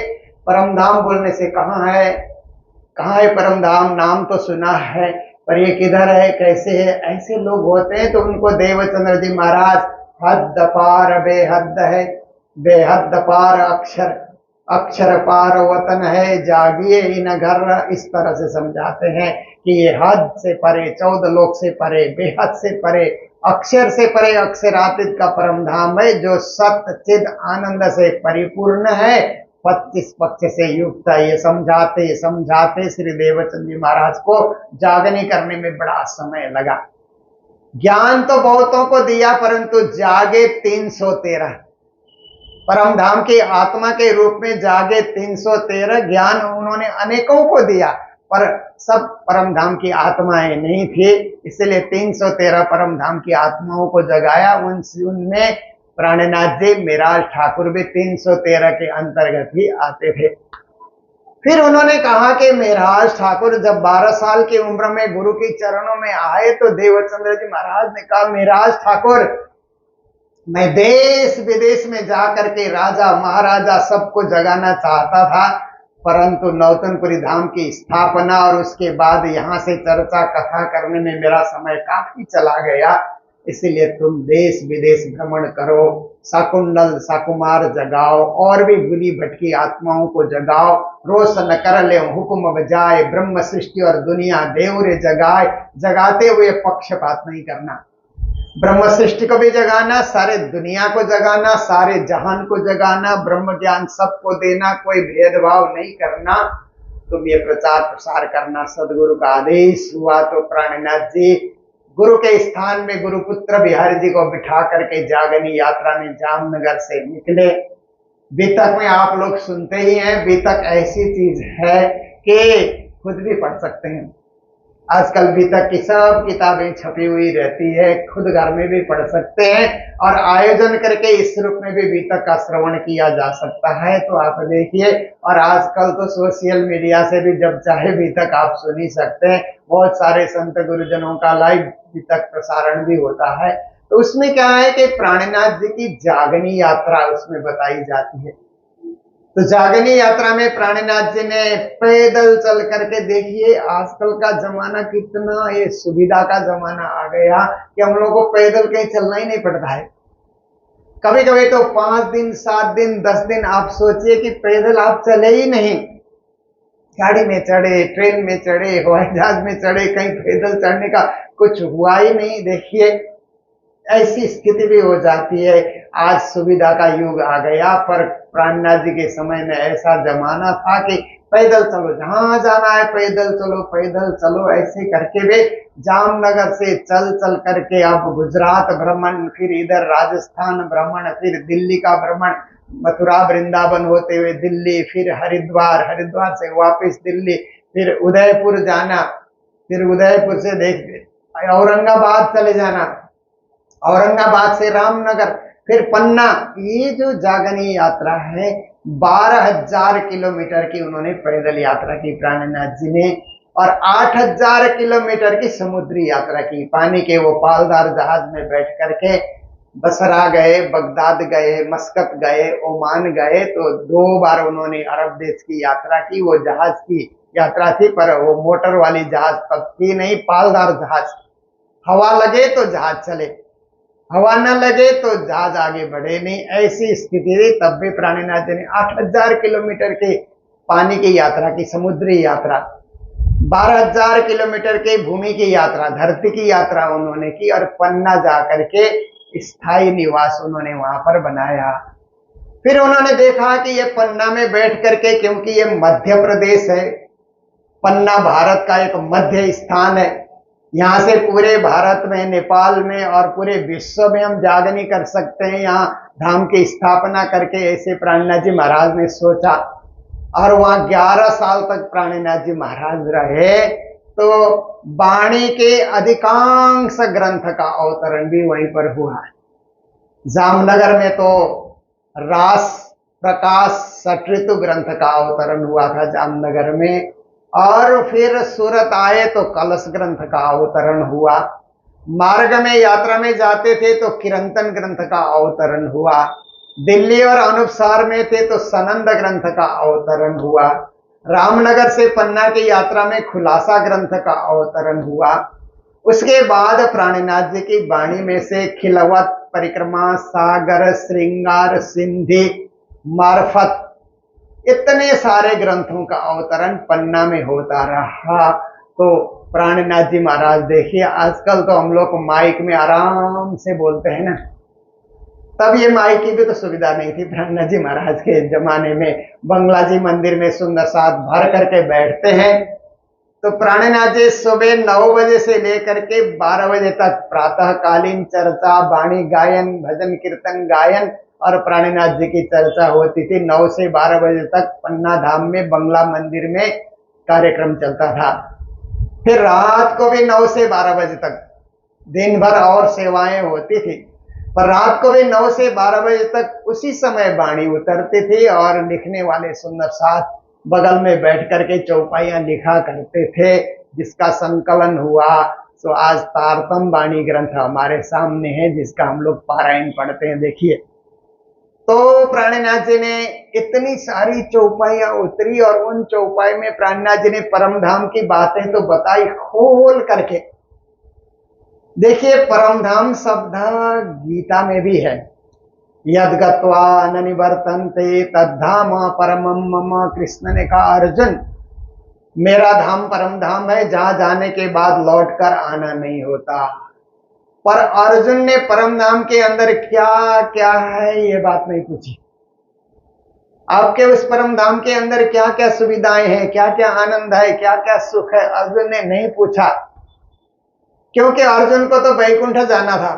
परम धाम बोलने से कहाँ है परम धाम? नाम तो सुना है, पर ये किधर है, कैसे है? ऐसे लोग होते हैं। तो उनको देवचंद्र जी महाराज हद पार बेहद है, बेहद पार अक्षर, अक्षर पार वतन है, जागिए इन घर, इस तरह से समझाते हैं कि ये हद से परे, 14 लोक से परे, बेहद से परे, अक्षर से परे, अक्षरातीत का परम धाम है, जो सत्य चिद आनंद से परिपूर्ण है, 25 पक्ष से युक्त है। ये समझाते श्री देवचंद जी महाराज को जागने करने में बड़ा समय लगा। ज्ञान तो बहुतों को दिया, परंतु जागे 313, परम धाम की आत्मा के रूप में जागे 313। ज्ञान उन्होंने अनेकों को दिया, पर सब परम धाम की आत्माएं नहीं थी, इसलिए 313 परम धाम की आत्माओं को जगाया। उनमें प्राणनाथ जी, मेराज ठाकुर भी 313 के अंतर्गत ही आते थे। फिर उन्होंने कहा कि मेराज ठाकुर जब 12 साल की उम्र में गुरु के चरणों में आए तो देवचंद्र जी महाराज ने कहा, मेराज ठाकुर, मैं देश विदेश में जाकर के राजा महाराजा सबको जगाना चाहता था, परंतु नौतनपुरी धाम की स्थापना और उसके बाद यहाँ से चर्चा कथा करने में मेरा समय काफी चला गया। इसलिए तुम देश विदेश भ्रमण करो, शाकुंडल शाकुमार जगाओ और भी भूली भटकी आत्माओं को जगाओ। रोशन कर ले हुक्म बजाए, ब्रह्म सृष्टि और दुनिया देवरे जगाए। जगाते हुए पक्षपात नहीं करना, ब्रह्म सृष्टि को भी जगाना, सारे दुनिया को जगाना, सारे जहान को जगाना, ब्रह्म ज्ञान सबको देना, कोई भेदभाव नहीं करना। तुम ये प्रचार प्रसार करना। सदगुरु का आदेश हुआ तो प्राणनाथ जी गुरु के स्थान में गुरुपुत्र बिहारी जी को बिठा करके जागनी यात्रा में जामनगर से निकले। बीतक में आप लोग सुनते ही हैं, बीतक ऐसी चीज है कि खुद भी पढ़ सकते हैं। आजकल बीतक की सब किताबें छपी हुई रहती है, खुद घर में भी पढ़ सकते हैं और आयोजन करके इस रूप में भी बीतक का श्रवण किया जा सकता है। तो आप देखिए, और आजकल तो सोशल मीडिया से भी जब चाहे बीतक आप सुन ही सकते हैं। बहुत सारे संत गुरुजनों का लाइव बीतक प्रसारण भी होता है। तो उसमें क्या है कि प्राणनाथ जी की जागनी यात्रा उसमें बताई जाती है। तो जागनी यात्रा में प्राणनाथ जी ने पैदल चल करके, देखिए आजकल का जमाना कितना ये सुविधा का जमाना आ गया कि हम लोग को पैदल कहीं चलना ही नहीं पड़ता है। कभी कभी तो 5 दिन 7 दिन 10 दिन आप सोचिए कि पैदल आप चले ही नहीं। गाड़ी में चढ़े, ट्रेन में चढ़े, हवाई जहाज में चढ़े, कहीं पैदल चढ़ने का कुछ हुआ ही नहीं। देखिए ऐसी स्थिति भी हो जाती है। आज सुविधा का युग आ गया, पर प्राणनाथ जी के समय में ऐसा जमाना था कि पैदल चलो, जहां जाना है पैदल चलो, पैदल चलो। ऐसे करके वे जामनगर से चल चल करके अब गुजरात भ्रमण, फिर इधर राजस्थान भ्रमण, फिर दिल्ली का भ्रमण, मथुरा वृंदावन होते हुए दिल्ली, फिर हरिद्वार, हरिद्वार से वापस दिल्ली, फिर उदयपुर जाना, फिर उदयपुर से देख औरंगाबाद चले जाना, औरंगाबाद से रामनगर, फिर पन्ना। ये जो जागनी यात्रा है 12,000 किलोमीटर की उन्होंने पैदल यात्रा की प्राणनाथ जी ने, और 8,000 किलोमीटर की समुद्री यात्रा की। पानी के वो पालदार जहाज में बैठ करके बसरा गए, बगदाद गए, मस्कत गए, ओमान गए। तो 2 बार उन्होंने अरब देश की यात्रा की। वो जहाज की यात्रा थी, पर वो मोटर वाली जहाज तब थी नहीं, पालदार जहाज। हवा लगे तो जहाज चले, हवा न लगे तो जहाज आगे बढ़े नहीं, ऐसी स्थिति थी। तब भी प्राणनाथ जी ने 8,000 किलोमीटर के पानी की यात्रा की, समुद्री यात्रा, 12,000 किलोमीटर के भूमि की यात्रा, धरती की यात्रा उन्होंने की, और पन्ना जाकर के स्थायी निवास उन्होंने वहां पर बनाया। फिर उन्होंने देखा कि ये पन्ना में बैठ करके, क्योंकि ये मध्य प्रदेश है, पन्ना भारत का एक मध्य स्थान है, यहाँ से पूरे भारत में, नेपाल में और पूरे विश्व में हम जागनी कर सकते हैं, यहाँ धाम की स्थापना करके। ऐसे प्राणनाथ जी महाराज ने सोचा, और वहाँ 11 साल तक प्राणनाथ जी महाराज रहे। तो वाणी के अधिकांश ग्रंथ का अवतरण भी वहीं पर हुआ है। जामनगर में तो रास प्रकाश सटऋतु ग्रंथ का अवतरण हुआ था जामनगर में, और फिर सूरत आए तो कलश ग्रंथ का अवतरण हुआ। मार्ग में यात्रा में जाते थे तो किरंतन ग्रंथ का अवतरण हुआ। दिल्ली और अनुपसार में थे तो सनंद ग्रंथ का अवतरण हुआ। रामनगर से पन्ना की यात्रा में खुलासा ग्रंथ का अवतरण हुआ। उसके बाद प्राणनाथ जी की वाणी में से खिलवत, परिक्रमा, सागर, श्रृंगार, सिंधी, मार्फत, इतने सारे ग्रंथों का अवतरण पन्ना में होता रहा। तो प्राणनाथ जी महाराज देखिए, आजकल तो हम लोग माइक में आराम से बोलते हैं ना, तब ये माइक की भी तो सुविधा नहीं थी। प्राणनाथ जी महाराज के जमाने में बंगला जी मंदिर में सुंदर साथ भर करके बैठते हैं। तो प्राणनाथ जी सुबह 9 बजे से लेकर के 12 बजे तक प्रातःकालीन चर्चा, वाणी गायन, भजन कीर्तन गायन और प्राणनाथ जी की चर्चा होती थी। 9 से 12 बजे तक पन्ना धाम में बंगला मंदिर में कार्यक्रम चलता था। फिर रात को भी 9 से 12 बजे तक दिन भर और सेवाएं होती थी, पर रात को भी 9 से 12 बजे तक उसी समय वाणी उतरती थी, और लिखने वाले सुंदर साथ बगल में बैठ करके चौपाइयां लिखा करते थे, जिसका संकलन हुआ। तो आज तारतम वाणी ग्रंथ हमारे सामने है, जिसका हम लोग पारायण पढ़ते हैं। देखिए तो प्राणनाथ जी ने इतनी सारी चौपाइयां उतरी और उन चौपाई में प्राणनाथ जी ने परमधाम की बातें तो बताई खोल करके। देखिए परमधाम शब्द गीता में भी है, यद्गत्वा न निवर्तन्ते तद्धाम परमम मम। कृष्ण ने कहा अर्जुन मेरा धाम परम धाम है, जहां जाने के बाद लौटकर आना नहीं होता। पर अर्जुन ने परम धाम के अंदर क्या क्या है ये बात नहीं पूछी। आपके उस परम धाम के अंदर क्या क्या सुविधाएं हैं, क्या क्या आनंद है, क्या क्या सुख है, अर्जुन ने नहीं पूछा, क्योंकि अर्जुन को तो वैकुंठ जाना था।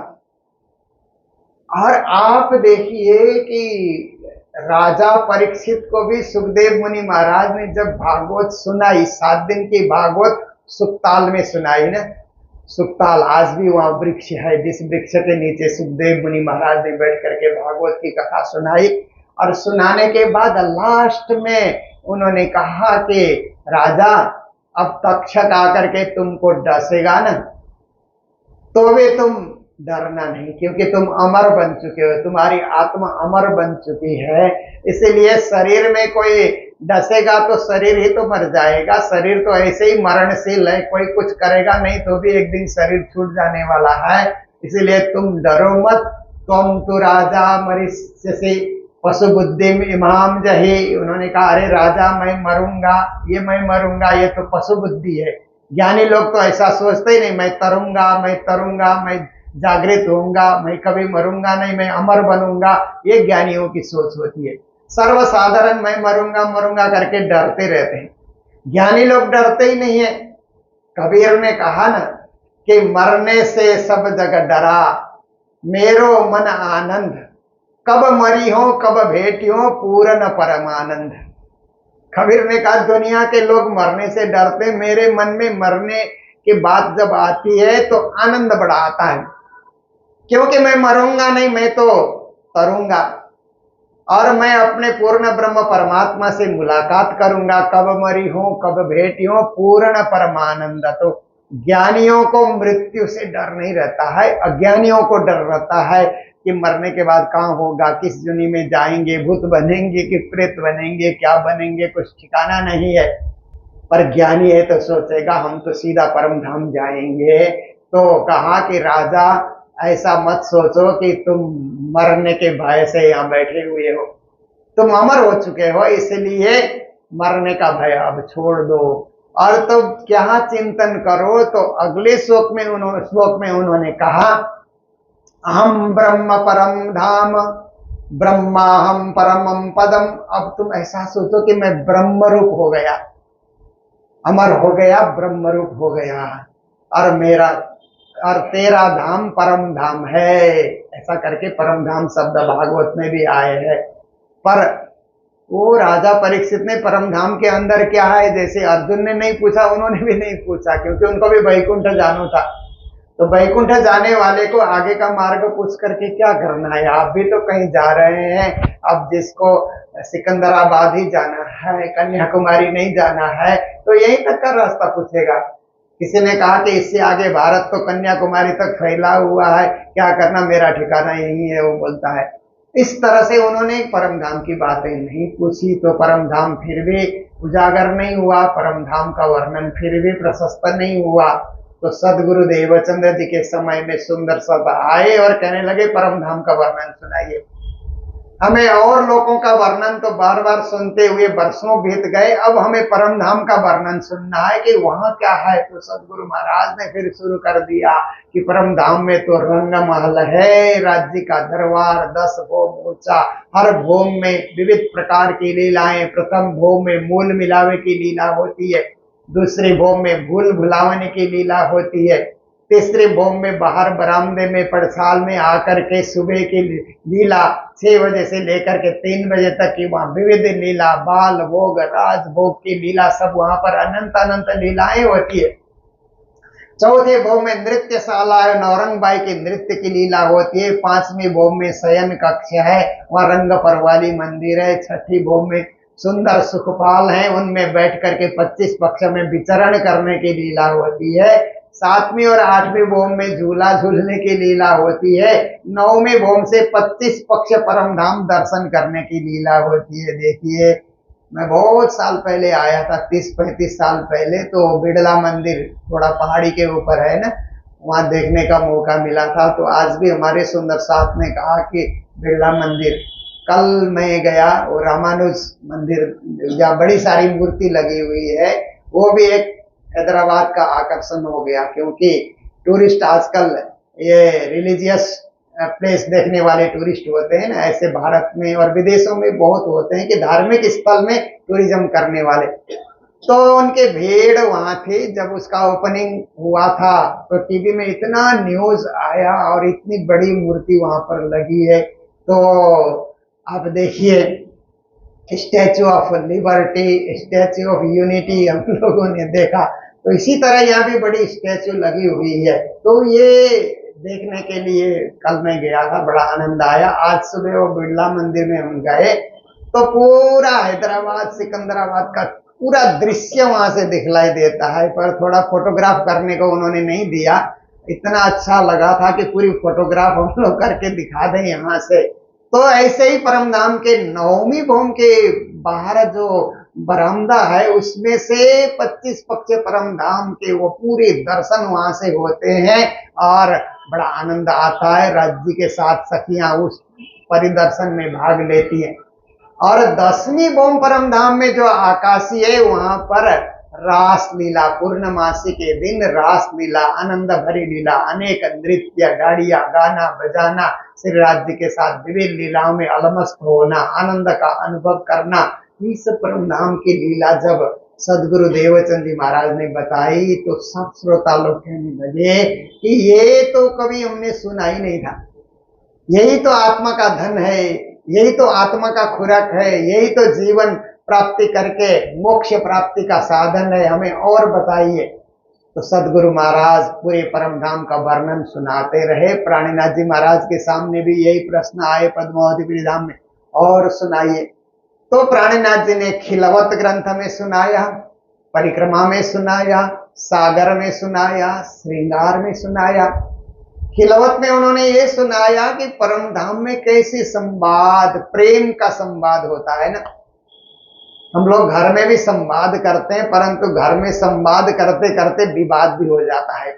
और आप देखिए कि राजा परीक्षित को भी सुखदेव मुनि महाराज ने जब भागवत सुनाई, 7 दिन की भागवत सुखताल में सुनाई ना, सुखताल आज भी वहां वृक्ष है, जिस वृक्ष के नीचे सुखदेव मुनि महाराज ने बैठ करके भागवत की कथा सुनाई। और सुनाने के बाद लास्ट में उन्होंने कहा कि राजा अब तक्षक आकर के तुमको डसेगा ना, तो भी तुम डरना नहीं, क्योंकि तुम अमर बन चुके हो, तुम्हारी आत्मा अमर बन चुकी है। इसलिए शरीर में कोई डसेगा तो शरीर ही तो मर जाएगा, शरीर तो ऐसे ही मरणशील है, कोई कुछ करेगा नहीं तो भी एक दिन शरीर छूट जाने वाला है। इसलिए तुम डरो मत, तुम तो राजा मरीष्यसि पशु बुद्धि इमाम जही। उन्होंने कहा अरे राजा मैं मरूंगा, ये मैं मरूंगा, ये तो पशु बुद्धि है। ज्ञानी लोग तो ऐसा सोचते ही नहीं, मैं तरूंगा, मैं जागृत होऊंगा, मैं कभी मरूंगा नहीं, मैं अमर बनूंगा, ये ज्ञानियों की सोच होती है। सर्वसाधारण मैं मरूंगा करके डरते रहते हैं, ज्ञानी लोग डरते ही नहीं है। कबीर ने कहा ना कि मरने से सब जगह डरा, मेरो मन आनंद, कब मरी हो कब भेटियो पूर्ण परमानंद। कबीर ने कहा दुनिया के लोग मरने से डरते, मेरे मन में मरने की बात जब आती है तो आनंद बड़ा आता है, क्योंकि मैं मरूंगा नहीं, मैं तो तरूंगा और मैं अपने पूर्ण ब्रह्म परमात्मा से मुलाकात करूंगा। कब मरी हूं कब भेटी हूं पूर्ण परमानंद। तो ज्ञानियों को मृत्यु से डर नहीं रहता है, अज्ञानियों को डर रहता है कि मरने के बाद कहाँ होगा, किस दुनिया में जाएंगे, भूत बनेंगे कि प्रेत बनेंगे, क्या बनेंगे, कुछ ठिकाना नहीं है। पर ज्ञानी है तो सोचेगा हम तो सीधा परम धाम जाएंगे। तो कहा कि राजा ऐसा मत सोचो कि तुम मरने के भय से यहाँ बैठे हुए हो, तुम अमर हो चुके हो, इसलिए मरने का भय अब छोड़ दो और तो क्या चिंतन करो। तो अगले श्लोक में उन्होंने कहा अहम ब्रह्म परम धाम ब्रह्माहम परमम पदम। अब तुम ऐसा सोचो कि मैं ब्रह्म रूप हो गया, अमर हो गया, ब्रह्म रूप हो गया और तेरा धाम परम धाम है। ऐसा करके परम धाम शब्द भागवत में भी आए हैं। पर वो राजा परीक्षित ने परम धाम के अंदर क्या है, जैसे अर्जुन ने नहीं पूछा, उन्होंने भी नहीं पूछा, क्योंकि उनको भी वैकुंठ जाना था। तो वैकुंठ जाने वाले को आगे का मार्ग पूछ करके क्या करना है, आप भी तो कहीं जा रहे हैं। अब जिसको सिकंदराबाद ही जाना है, कन्याकुमारी नहीं जाना है, तो यहीं तक का रास्ता पूछेगा। किसी ने कहा कि इससे आगे भारत तो कन्याकुमारी तक फैला हुआ है, क्या करना, मेरा ठिकाना यही है, वो बोलता है। इस तरह से उन्होंने परम धाम की बातें नहीं पूछी, तो परम धाम फिर भी उजागर नहीं हुआ, परम धाम का वर्णन फिर भी प्रशस्त नहीं हुआ। तो सदगुरु देवचंद्र जी के समय में सुंदर सदा आए और कहने लगे परम धाम का वर्णन सुनाइए। हमें और लोगों का वर्णन तो बार बार सुनते हुए वर्षों बीत गए, अब हमें परम धाम का वर्णन सुनना है कि वहां क्या है। तो सदगुरु महाराज ने फिर शुरू कर दिया कि परम धाम में तो रंग महल है, राज्य का दरबार, 10 भोग ऊंचा, हर भोग में विविध प्रकार की लीलाएं। प्रथम भोग में मूल मिलावे की लीला होती है, दूसरे भोग में भूल भुलावने की लीला होती है, तीसरे भोग में बाहर बरामदे में पड़साल में आकर के सुबह की लीला 6 बजे से लेकर के 3 बजे तक की वहां विविध लीला, बाल भोग, राज भोग की लीला, सब वहां पर अनंत अनंत लीलाएं होती है। चौथे भोग में नृत्यशाला है, नौरंगबाई की नृत्य की लीला होती है। 5वें भोग में शयन कक्ष है, वहां रंग परवाली मंदिर है। छठी भोग में सुंदर सुखपाल हैं, उनमें बैठ करके 25 पक्ष में विचरण करने की लीला होती है। 7वीं और 8वीं भोम में झूला झूलने की लीला होती है। 9वीं भोम से 25 पक्ष परम धाम दर्शन करने की लीला होती है। देखिए, मैं बहुत साल पहले आया था, 30-35 साल पहले, तो बिड़ला मंदिर थोड़ा पहाड़ी के ऊपर है ना, वहां देखने का मौका मिला था। तो आज भी हमारे सुंदर साथ ने कहा कि बिड़ला मंदिर, कल मैं गया और रामानुज मंदिर या बड़ी सारी मूर्ति लगी हुई है, वो भी एक हैदराबाद का आकर्षण हो गया, क्योंकि टूरिस्ट आजकल ये रिलीजियस प्लेस देखने वाले टूरिस्ट होते हैं ना, ऐसे भारत में और विदेशों में बहुत होते हैं कि धार्मिक स्थल में टूरिज्म करने वाले। तो उनके भीड़ वहां थे। जब उसका ओपनिंग हुआ था तो टीवी में इतना न्यूज आया और इतनी बड़ी मूर्ति वहां पर लगी है। तो आप देखिए, statue of liberty, statue of unity हम लोगों ने देखा, तो इसी तरह यहाँ भी बड़ी स्टैचू लगी हुई है। तो ये देखने के लिए कल मैं गया था, बड़ा आनंद आया। आज सुबह वो बिड़ला मंदिर में हम गए तो पूरा हैदराबाद सिकंदराबाद का पूरा दृश्य वहां से दिखलाई देता है, पर थोड़ा फोटोग्राफ करने को उन्होंने नहीं दिया। इतना अच्छा लगा था कि पूरी फोटोग्राफ हम लोग करके दिखा दें यहाँ से। तो ऐसे ही परमधाम के 9वीं भोम के बाहर जो बरामदा है, उसमें से 25 पक्ष परमधाम के वो पूरे दर्शन वहां से होते हैं और बड़ा आनंद आता है। राज्य के साथ सखियां उस परिदर्शन में भाग लेती हैं। और 10वीं भोम परमधाम में जो आकाशी है, वहां पर रास लीला, पूर्णमासी के दिन रास लीला, आनंद भरी लीला, अनेक नृत्य, गाड़िया, गाना बजाना, श्री राज्य के साथ विभिन्न लीलाओं में अलमस्त होना, आनंद का अनुभव करना, इस परमधाम की लीला जब सदगुरु देवचंद जी महाराज ने बताई तो सब श्रोता लोग कहने लगे कि ये तो कभी हमने सुना ही नहीं था। यही तो आत्मा का धन है, यही तो आत्मा का खुराक है, यही तो जीवन प्राप्ति करके मोक्ष प्राप्ति का साधन है, हमें और बताइए। तो सदगुरु महाराज पूरे परमधाम का वर्णन सुनाते रहे। प्राणीनाथ जी महाराज के सामने भी यही प्रश्न आए पद्मावती धाम में, और सुनाइए। तो प्राणीनाथ जी ने खिलवत ग्रंथ में सुनाया, परिक्रमा में सुनाया, सागर में सुनाया, श्रृंगार में सुनाया। खिलवत में उन्होंने ये सुनाया कि परमधाम में कैसे संवाद, प्रेम का संवाद होता है ना। हम लोग घर में भी संवाद करते हैं, परंतु घर में संवाद करते करते विवाद भी हो जाता है,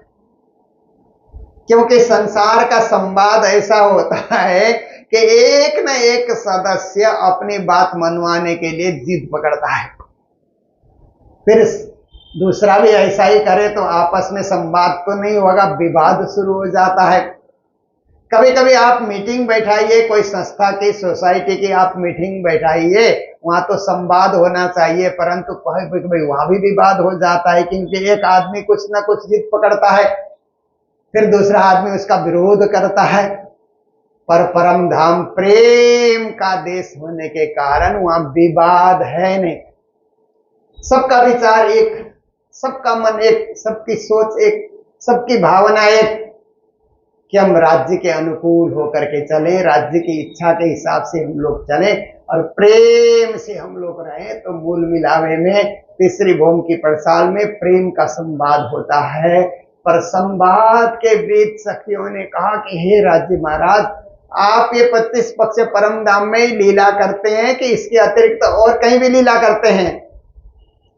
क्योंकि संसार का संवाद ऐसा होता है कि एक न एक सदस्य अपनी बात मनवाने के लिए जिद पकड़ता है, फिर दूसरा भी ऐसा ही करे तो आपस में संवाद तो नहीं होगा, विवाद शुरू हो जाता है। कभी कभी आप मीटिंग बैठाइए, कोई संस्था की, सोसाइटी की आप मीटिंग बैठाइए, वहां तो संवाद होना चाहिए, परंतु कभी वहां भी विवाद हो जाता है, क्योंकि एक आदमी कुछ ना कुछ जिद पकड़ता है, फिर दूसरा आदमी उसका विरोध करता है। पर परम धाम प्रेम का देश होने के कारण वहां विवाद है नहीं। सबका विचार एक, सबका मन एक, सबकी सोच एक, सबकी भावना एक, कि हम राज्य के अनुकूल होकर के चले, राज्य की इच्छा के हिसाब से हम लोग चले और प्रेम से हम लोग रहे। तो मूल मिलावे में तीसरी भोम की पड़साल में प्रेम का संवाद होता है। पर संवाद के बीच सखियों ने कहा कि हे राज्य महाराज, आप ये 25 पक्ष परम धाम में ही लीला करते हैं कि इसके अतिरिक्त और कहीं भी लीला करते हैं?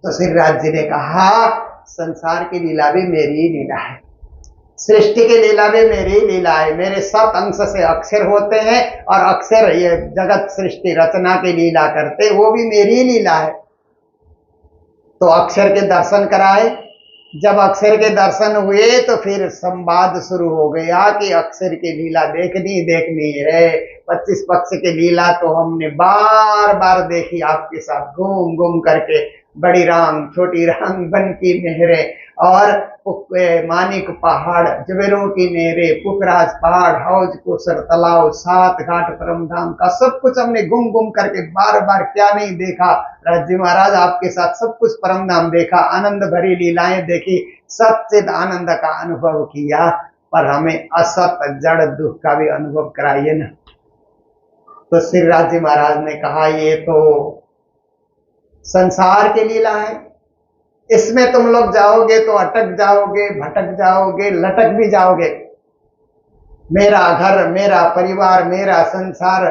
तो श्री राज्य ने कहा, संसार की लीला भी मेरी ही लीला है, सृष्टि की लीला भी मेरी लीला है। मेरे 7 अंश से अक्षर होते हैं और अक्षर ये जगत सृष्टि रचना की लीला करते, वो भी मेरी ही लीला है। तो अक्षर के दर्शन कराए। जब अक्षर के दर्शन हुए तो फिर संवाद शुरू हो गया कि अक्षर की लीला देखनी है। 25 पक्ष की लीला तो हमने बार बार देखी आपके साथ घूम घूम करके, बड़ी राम, छोटी राम, बन की नहरें और मानिक पहाड़, जवेरों की नहरें, पुखराज पहाड़, हौज कोसर तालाब, 7 घाट परमधाम का सब कुछ हमने घूम घूम करके बार बार क्या नहीं देखा। राज्य महाराज आपके साथ सब कुछ परमधाम देखा, आनंद भरी लीलाएं देखी, सच्चिद आनंद का अनुभव किया, पर हमें असत जड़ दुख का भी अनुभव कराइए ना। तो श्री राज्य महाराज ने कहा, ये तो संसार की लीला है। इसमें तुम लोग जाओगे तो अटक जाओगे, भटक जाओगे, लटक भी जाओगे। मेरा घर, मेरा परिवार, मेरा संसार,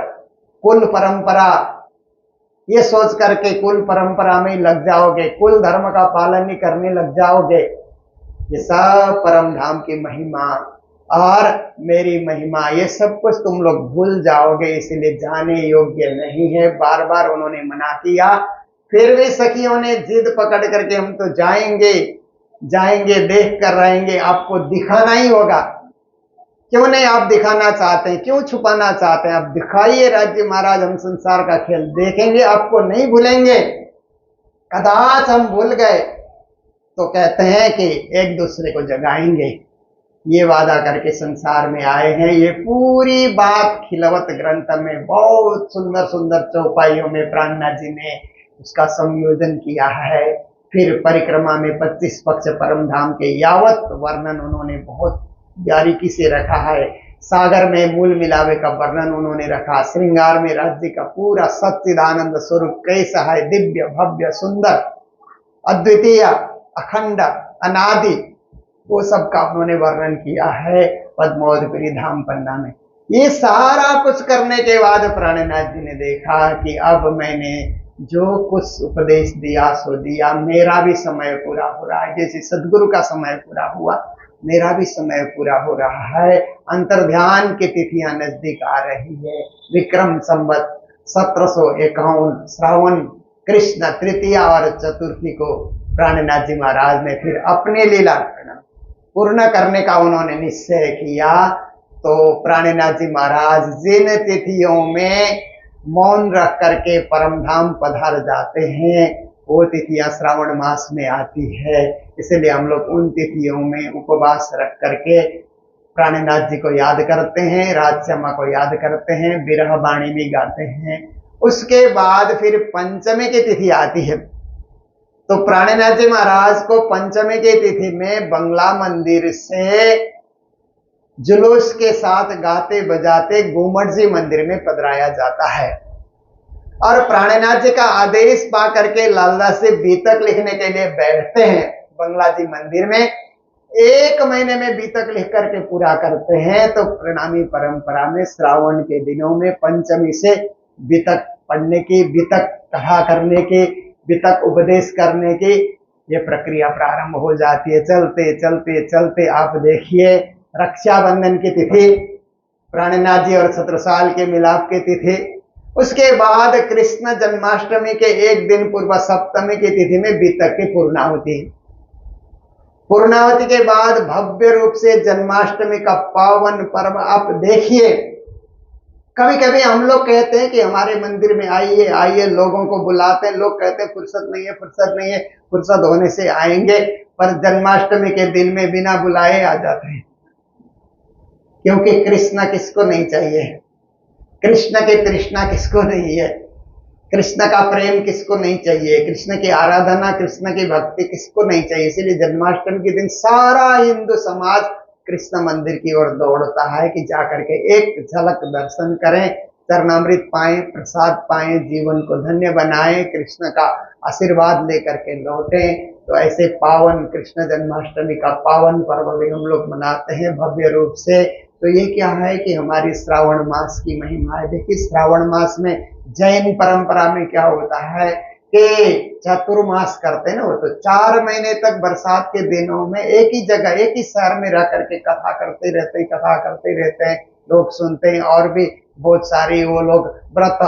कुल परंपरा, ये सोच करके कुल परंपरा में लग जाओगे, कुल धर्म का पालन नहीं करने लग जाओगे। ये सब परम धाम की महिमा और मेरी महिमा, ये सब कुछ तुम लोग भूल जाओगे, इसलिए जाने योग्य नहीं है। बार बार उन्होंने मना किया, फिर भी सखियों ने जिद पकड़ करके हम तो जाएंगे जाएंगे, देख कर रहेंगे, आपको दिखाना ही होगा। क्यों नहीं आप दिखाना चाहते हैं, क्यों छुपाना चाहते हैं? आप दिखाइए राज्य महाराज, हम संसार का खेल देखेंगे, आपको नहीं भूलेंगे। कदाच हम भूल गए तो कहते हैं कि एक दूसरे को जगाएंगे, ये वादा करके संसार में आए हैं। ये पूरी बात खिलवत ग्रंथ में बहुत सुंदर सुंदर चौपाइयों में प्राणनाथ जी ने उसका संयोजन किया है। फिर परिक्रमा में 25 पक्ष परम धाम के यावत वर्णन उन्होंने बहुत बारीकी से रखा है। सागर में मूल मिलावे का वर्णन उन्होंने रखा। श्रृंगार में राज्य का पूरा सच्चिदानंद स्वरूप कैसा है, दिव्य भव्य सुंदर अद्वितीय अखंड अनादि, वो सब का उन्होंने वर्णन किया है पद्मावती धाम पन्ना में। ये सारा कुछ करने के बाद प्राणनाथ जी ने देखा कि अब मैंने जो कुछ उपदेश दिया सो दिया, मेरा भी समय पूरा हो रहा है। जैसे सदगुरु का समय पूरा हुआ, मेरा भी समय पूरा हो रहा है। अंतर्ध्यान की तिथियां नजदीक आ रही है। विक्रम संवत 1751 श्रावण कृष्ण तृतीया और चतुर्थी को प्राणनाथ जी महाराज ने फिर अपने लीला पूर्ण करने का उन्होंने निश्चय किया। तो प्राणनाथ जी महाराज जिन तिथियों में मौन रख करके परमधाम पधार जाते हैं, वो तिथियां श्रावण मास में आती है। इसलिए हम लोग उन तिथियों में उपवास रख करके प्राणनाथ जी को याद करते हैं, राजश्यामा को याद करते हैं, विरह वाणी भी गाते हैं। उसके बाद फिर पंचमी की तिथि आती है। तो प्राणनाथ जी महाराज को पंचमी की तिथि में बंगला मंदिर से जुलूस के साथ गाते बजाते गुमट जी मंदिर में पधराया जाता है। और प्राणनाथ जी का आदेश पा करके लालदास से बीतक लिखने के लिए बैठते हैं बंगला जी मंदिर में। 1 महीने में बीतक लिख करके पूरा करते हैं। तो प्रणामी परंपरा में श्रावण के दिनों में पंचमी से बीतक पढ़ने की, बीतक कथा करने की, बीतक उपदेश करने की ये प्रक्रिया प्रारंभ हो जाती है। चलते चलते चलते आप देखिए, रक्षाबंधन की तिथि, प्राणनाथ जी और छत्रसाल के मिलाप की तिथि, उसके बाद कृष्ण जन्माष्टमी के 1 दिन पूर्व सप्तमी की तिथि में बीतक की पूर्णाहुति। पूर्णाहुति के बाद भव्य रूप से जन्माष्टमी का पावन पर्व आप देखिए। कभी कभी हम लोग कहते हैं कि हमारे मंदिर में आइए आइए, लोगों को बुलाते हैं, लोग कहते हैं फुर्सत नहीं है, फुर्सत नहीं है। फुर्सत होने से आएंगे, पर जन्माष्टमी के दिन में बिना बुलाए आ जाते हैं। क्योंकि कृष्ण किसको नहीं चाहिए, कृष्ण की तृष्णा किसको नहीं है, कृष्ण का प्रेम किसको नहीं चाहिए, कृष्ण की आराधना, कृष्ण की भक्ति किसको नहीं चाहिए। इसलिए जन्माष्टमी के दिन सारा हिंदू समाज कृष्ण मंदिर की ओर दौड़ता है कि जाकर के एक झलक दर्शन करें, चरणामृत पाएं, प्रसाद पाएं, जीवन को धन्य बनाएं, कृष्ण का आशीर्वाद लेकर के लौटें। तो ऐसे पावन कृष्ण जन्माष्टमी का पावन पर्व भी हम लोग मनाते हैं भव्य रूप से। तो ये क्या है कि हमारी श्रावण मास की महिमा है। देखिए श्रावण मास में जैन परंपरा में क्या होता है कि चातुर्मास करते हैं ना, वो तो 4 महीने तक बरसात के दिनों में एक ही जगह एक ही शहर में रह करके कथा करते रहते हैं, लोग सुनते हैं। और भी बहुत सारी वो लोग व्रत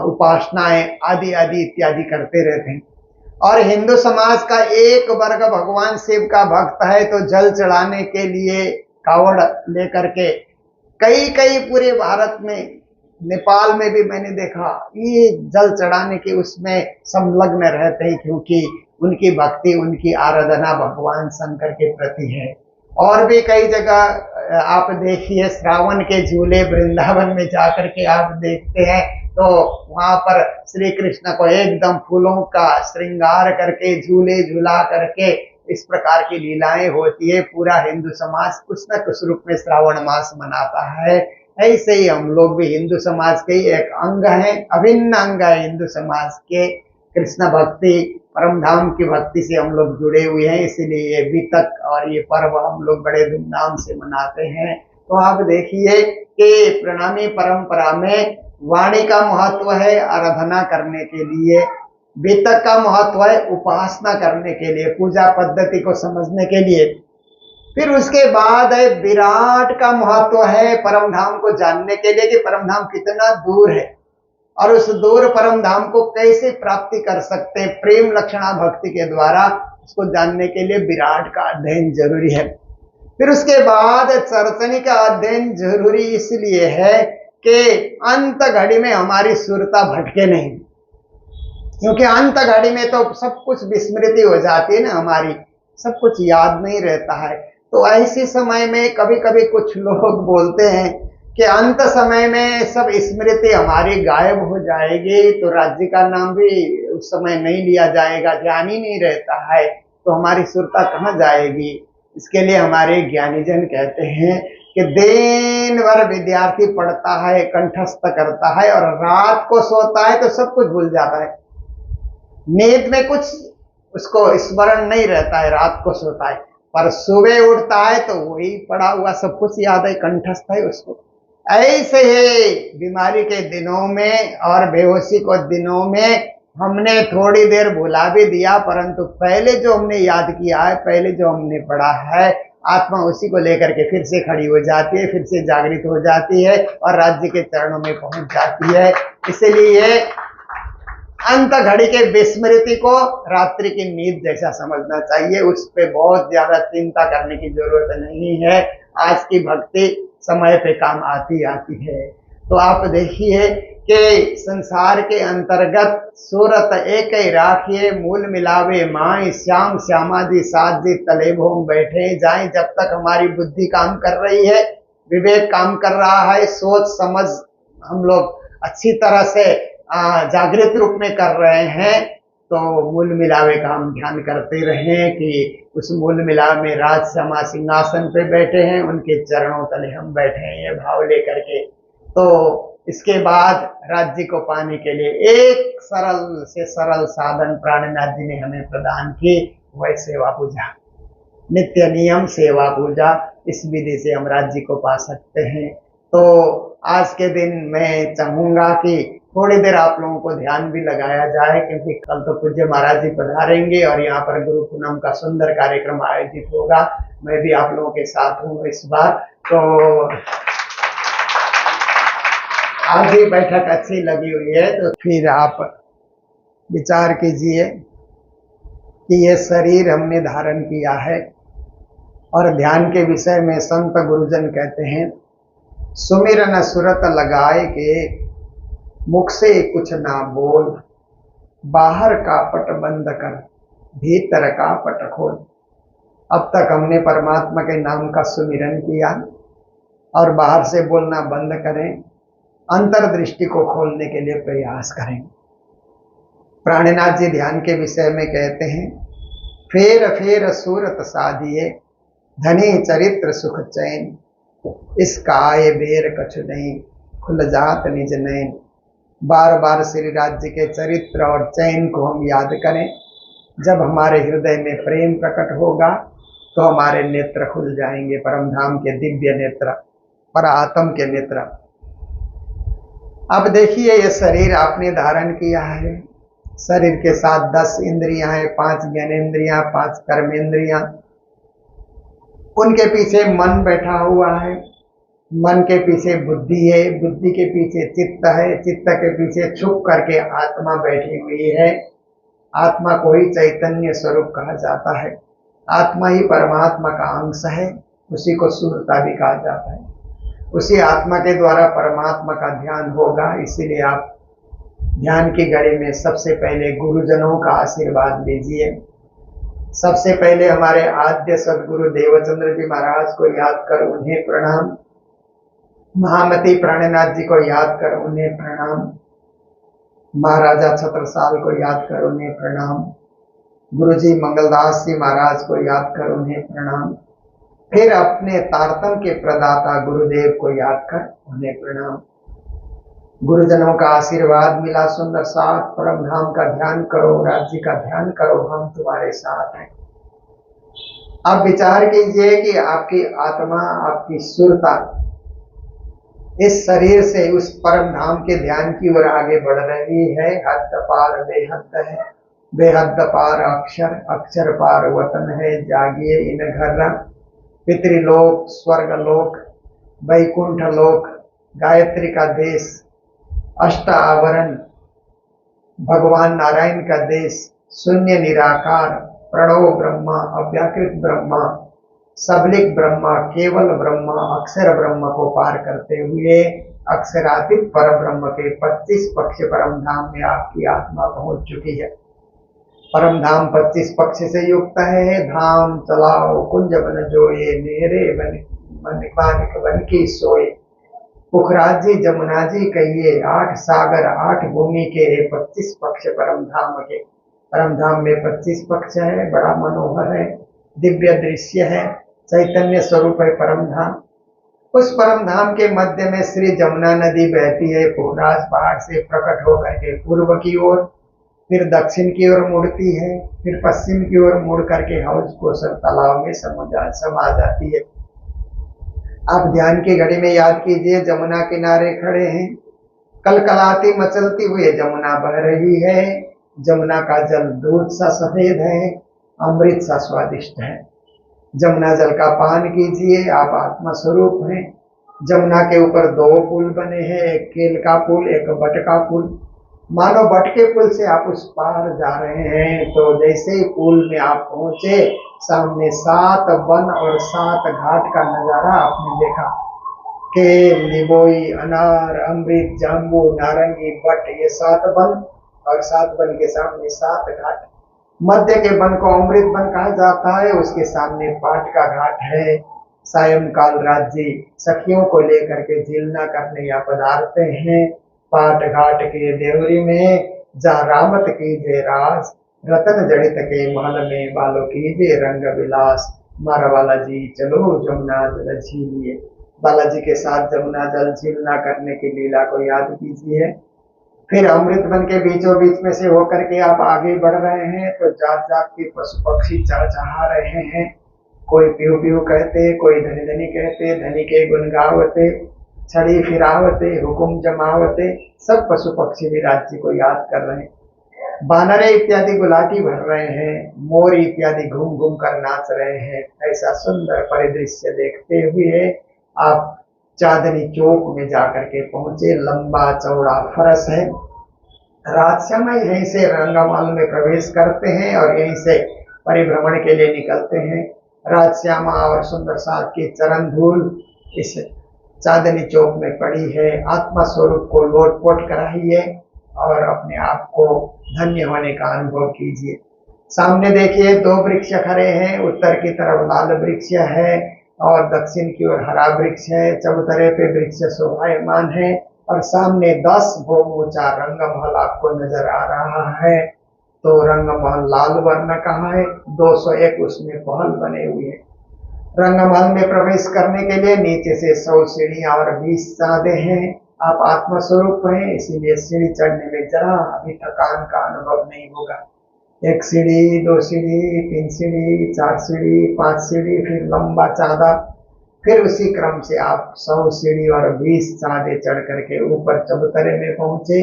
उपासनाएं आदि आदि इत्यादि करते रहते हैं। और हिंदू समाज का एक वर्ग भगवान शिव का भक्त है, तो जल चढ़ाने के लिए कावड़ लेकर के कई पूरे भारत में, नेपाल में भी मैंने देखा, ये जल चढ़ाने के उसमें संलग्न रहते हैं, क्योंकि उनकी भक्ति, उनकी आराधना भगवान शंकर के प्रति है। और भी कई जगह आप देखिए, श्रावण के झूले वृंदावन में जाकर के आप देखते हैं, तो वहां पर श्री कृष्ण को एकदम फूलों का श्रृंगार करके झूले झूला करके इस प्रकार की लीलाएं होती है। पूरा हिंदू समाज कुछ न कुछ रूप में श्रावण मास मनाता है। ऐसे ही हम लोग भी हिंदू समाज के एक अंग हैं, अभिन्न अंग है हिंदू समाज के। कृष्ण भक्ति, परम धाम की भक्ति से हम लोग जुड़े हुए हैं, इसीलिए ये बीतक और ये पर्व हम लोग बड़े धूमधाम से मनाते हैं। तो आप देखिए कि प्रणामी परंपरा में वाणी का महत्व है आराधना करने के लिए, बीतक का महत्व है उपासना करने के लिए, पूजा पद्धति को समझने के लिए। फिर उसके बाद है विराट का महत्व है परम धाम को जानने के लिए कि परम धाम कितना दूर है और उस दूर परम धाम को कैसे प्राप्ति कर सकते हैं। प्रेम लक्षणा भक्ति के द्वारा उसको जानने के लिए विराट का अध्ययन जरूरी है। फिर उसके बाद चरचनी का अध्ययन जरूरी इसलिए है कि अंत घड़ी में हमारी सुरता भटके नहीं, क्योंकि अंत घड़ी में तो सब कुछ विस्मृति हो जाती है ना, हमारी सब कुछ याद नहीं रहता है। तो ऐसे समय में कभी कभी कुछ लोग बोलते हैं कि अंत समय में सब स्मृति हमारी गायब हो जाएगी, तो राज्य का नाम भी उस समय नहीं लिया जाएगा, ध्यान ही नहीं रहता है, तो हमारी सुरता कहाँ जाएगी। इसके लिए हमारे ज्ञानीजन कहते हैं कि दिन भर विद्यार्थी पढ़ता है, कंठस्थ करता है और रात को सोता है तो सब कुछ भूल जाता है, नींद में कुछ उसको स्मरण नहीं रहता है, रात को सोता है, पर सुबह उठता है तो वही पढ़ा हुआ सब कुछ याद है, कंठस्थ है उसको। ऐसे ही बीमारी के दिनों में और बेहोशी को दिनों में हमने थोड़ी देर भुला भी दिया, परंतु पहले जो हमने याद किया है, पहले जो हमने पढ़ा है, आत्मा उसी को लेकर के फिर से खड़ी हो जाती है, फिर से जागृत हो जाती है और राज्य के चरणों में पहुंच जाती है। इसलिए अंत घड़ी के विस्मृति को रात्रि की नींद जैसा समझना चाहिए, उस पर बहुत ज्यादा चिंता करने की जरूरत नहीं है। आज की भक्ति समय पे काम आती है। तो आप देखिए कि संसार के अंतर्गत सूरत एक ही राखिए, मूल मिलावे माई, श्याम श्यामादि साथ जी तले भोम बैठे जाए। जब तक हमारी बुद्धि काम कर रही है, विवेक काम कर रहा है, सोच समझ हम लोग अच्छी तरह से जागृत रूप में कर रहे हैं, तो मूल मिलावे का हम ध्यान करते रहें कि उस मूल मिलावे में राज समा सिंहासन पे बैठे हैं, उनके चरणों तले हम बैठे हैं, ये भाव लेकर के। तो इसके बाद राज्य को पाने के लिए एक सरल से सरल साधन प्राणनाथ जी ने हमें प्रदान की, वह सेवा पूजा, नित्य नियम सेवा पूजा। इस विधि से हम राज्य को पा सकते हैं। तो आज के दिन मैं चाहूंगा कि थोड़ी देर आप लोगों को ध्यान भी लगाया जाए, क्योंकि कल तो पूज्य महाराज जी पधारेंगे और यहाँ पर गुरु पूनम का सुंदर कार्यक्रम आयोजित होगा। मैं भी आप लोगों के साथ हूँ इस बार। तो आज ही बैठक अच्छी लगी हुई है, तो फिर आप विचार कीजिए कि ये शरीर हमने धारण किया है और ध्यान के विषय में संत गुरुजन कहते हैं, सुमिरन सुरत लगाए के मुख से कुछ ना बोल, बाहर का पट बंद कर भीतर का पट खोल। अब तक हमने परमात्मा के नाम का सुमिरन किया और बाहर से बोलना बंद करें, अंतर्दृष्टि को खोलने के लिए प्रयास करें। प्राणनाथ जी ध्यान के विषय में कहते हैं, फेर फेर सूरत साधिए धनी चरित्र सुख चैन, इस काय बेर कछु नहीं खुल जात निज नैन। बार बार श्री राज्य के चरित्र और चैन को हम याद करें। जब हमारे हृदय में प्रेम प्रकट होगा तो हमारे नेत्र खुल जाएंगे, परम धाम के दिव्य नेत्र, पर आत्म के नेत्र। अब देखिए, ये शरीर आपने धारण किया है, शरीर के साथ 10 इंद्रियां हैं, 5 ज्ञानेंद्रियां, 5 कर्मेंद्रियां, उनके पीछे मन बैठा हुआ है, मन के पीछे बुद्धि है, बुद्धि के पीछे चित्त है, चित्त के पीछे छुप करके आत्मा बैठी हुई है। आत्मा को ही चैतन्य स्वरूप कहा जाता है। आत्मा ही परमात्मा का अंश है, उसी को सुरता भी कहा जाता है। उसी आत्मा के द्वारा परमात्मा का ध्यान होगा। इसीलिए आप ध्यान की घड़ी में सबसे पहले गुरुजनों का आशीर्वाद लीजिए। सबसे पहले हमारे आद्य सदगुरु देवचंद्र जी महाराज को याद कर उन्हें प्रणाम, महामती प्राणनाथ जी को याद कर उन्हें प्रणाम, महाराजा छत्रसाल को याद कर उन्हें प्रणाम, गुरुजी मंगलदास जी महाराज को याद कर उन्हें प्रणाम, फिर अपने तारतम के प्रदाता गुरुदेव को याद कर उन्हें प्रणाम। गुरुजनों का आशीर्वाद मिला, सुंदर साथ, परम धाम का ध्यान करो, राज्य का ध्यान करो, हम तुम्हारे साथ हैं। आप विचार कीजिए कि आपकी आत्मा, आपकी सुरता इस शरीर से उस परम धाम के ध्यान की ओर आगे बढ़ रही है। हद पार बेहद है, बेहद पार अक्षर, अक्षर पार वतन है। जागिए इन घर, पितृलोक, स्वर्गलोक, वैकुंठ लोक, गायत्री का देश, अष्ट आवरण, भगवान नारायण का देश, शून्य निराकार, प्रणव ब्रह्मा, अव्याकृत ब्रह्मा, सबलिक ब्रह्मा, केवल ब्रह्मा, अक्षर ब्रह्म को पार करते हुए अक्षरातीत पर ब्रह्म के 25 पक्ष परम धाम में आपकी आत्मा पहुंच चुकी है। परम धाम 25 पक्ष से युक्त है। धाम चलाओ कुंज बन जोए, नेरे मानिक बन की सोए। पुखराज जी, जमुना जी कहिए, 8 सागर 8 भूमि के 25 पक्ष परम धाम के। परम धाम में 25 पक्ष है, बड़ा मनोहर है, दिव्य दृश्य है, चैतन्य स्वरूप है परम धाम। उस परम धाम के मध्य में श्री जमुना नदी बहती है। पुखराज पहाड़ से प्रकट होकर के पूर्व की ओर, फिर दक्षिण की ओर मुड़ती है, फिर पश्चिम की ओर मुड़ करके हौज कोसर तालाब में समा जाती है। आप ध्यान की घड़ी में याद कीजिए, जमुना किनारे खड़े हैं, कलकलाती मचलती हुई जमुना बह रही है। जमुना का जल दूध सा सफेद है, अमृत सा स्वादिष्ट है। जमुना जल का पान कीजिए, आप आत्मा स्वरूप हैं। जमुना के ऊपर 2 पुल बने हैं, एक केल का पुल, एक बट का पुल। मानो बट के पुल से आप उस पार जा रहे हैं तो जैसे ही पुल में आप पहुंचे, सामने 7 वन और 7 घाट का नजारा आपने देखा। केल, लिबोई, अनार, अमृत, जाम्बू, नारंगी, बट, ये 7 वन और 7 वन के सामने 7 घाट। मध्य के वन को अमृत वन कहा जाता है, उसके सामने पाट का घाट है। सायंकाल राज्य सखियों को लेकर के झीलना करने या पधारते हैं। पाट घाट के देवरी में जा रामत कीजिए रास, रतन जड़ित के महल में बालो कीजिए रंग विलास। मारा बालाजी चलो जमुना जल झीलिए। बालाजी के साथ जमुना जल झीलना करने की लीला को याद कीजिए। फिर अमृत वन के बीचों बीच में से होकर के आप आगे बढ़ रहे हैं तो जात जात के पशु पक्षी चहचहा रहे हैं। कोई प्यू प्यू कहते, कोई धनी धनी कहते, धनी के गुण गावते, छड़ी फिरावते, हुकुम जमावते, सब पशु पक्षी भी राज्य को याद कर रहे हैं। बानरे इत्यादि गुलाटी भर रहे हैं, मोर इत्यादि घूम घूम कर नाच रहे हैं। ऐसा सुंदर परिदृश्य देखते हुए आप चांदनी चौक में जाकर के पहुंचे। लंबा चौड़ा फरस है। रात समय यहीं से रंगमहल में प्रवेश करते हैं और यहीं से परिभ्रमण के लिए निकलते हैं। राजश्यामा और सुंदर साथ की चरण धूल इस चांदनी चौक में पड़ी है। आत्मा स्वरूप को लोटपोट कराइए और अपने आप को धन्य होने का अनुभव कीजिए। सामने देखिए 2 वृक्ष खड़े हैं। उत्तर की तरफ लाल वृक्ष है और दक्षिण की ओर हरा वृक्ष है। चबूतरे पे वृक्ष शोभायमान है और सामने 10 भोग ऊंचा रंगमहल आपको नजर आ रहा है। तो रंगमहल लाल वर्ण का है। 201 उसमें पहल बने हुए हैं। रंगमहल में प्रवेश करने के लिए नीचे से 100 सीढ़ियां और 20 चाँदे हैं। आप आत्मा स्वरूप हैं, इसीलिए सीढ़ी चढ़ने में जरा अभी थकान का अनुभव नहीं होगा। 1 सीढ़ी, 2 सीढ़ी, 3 सीढ़ी, 4 सीढ़ी, 5 सीढ़ी, फिर लंबा चाँदा, फिर उसी क्रम से आप 100 सीढ़ी और 20 चाँदे चढ़ करके ऊपर चबूतरे में पहुंचे।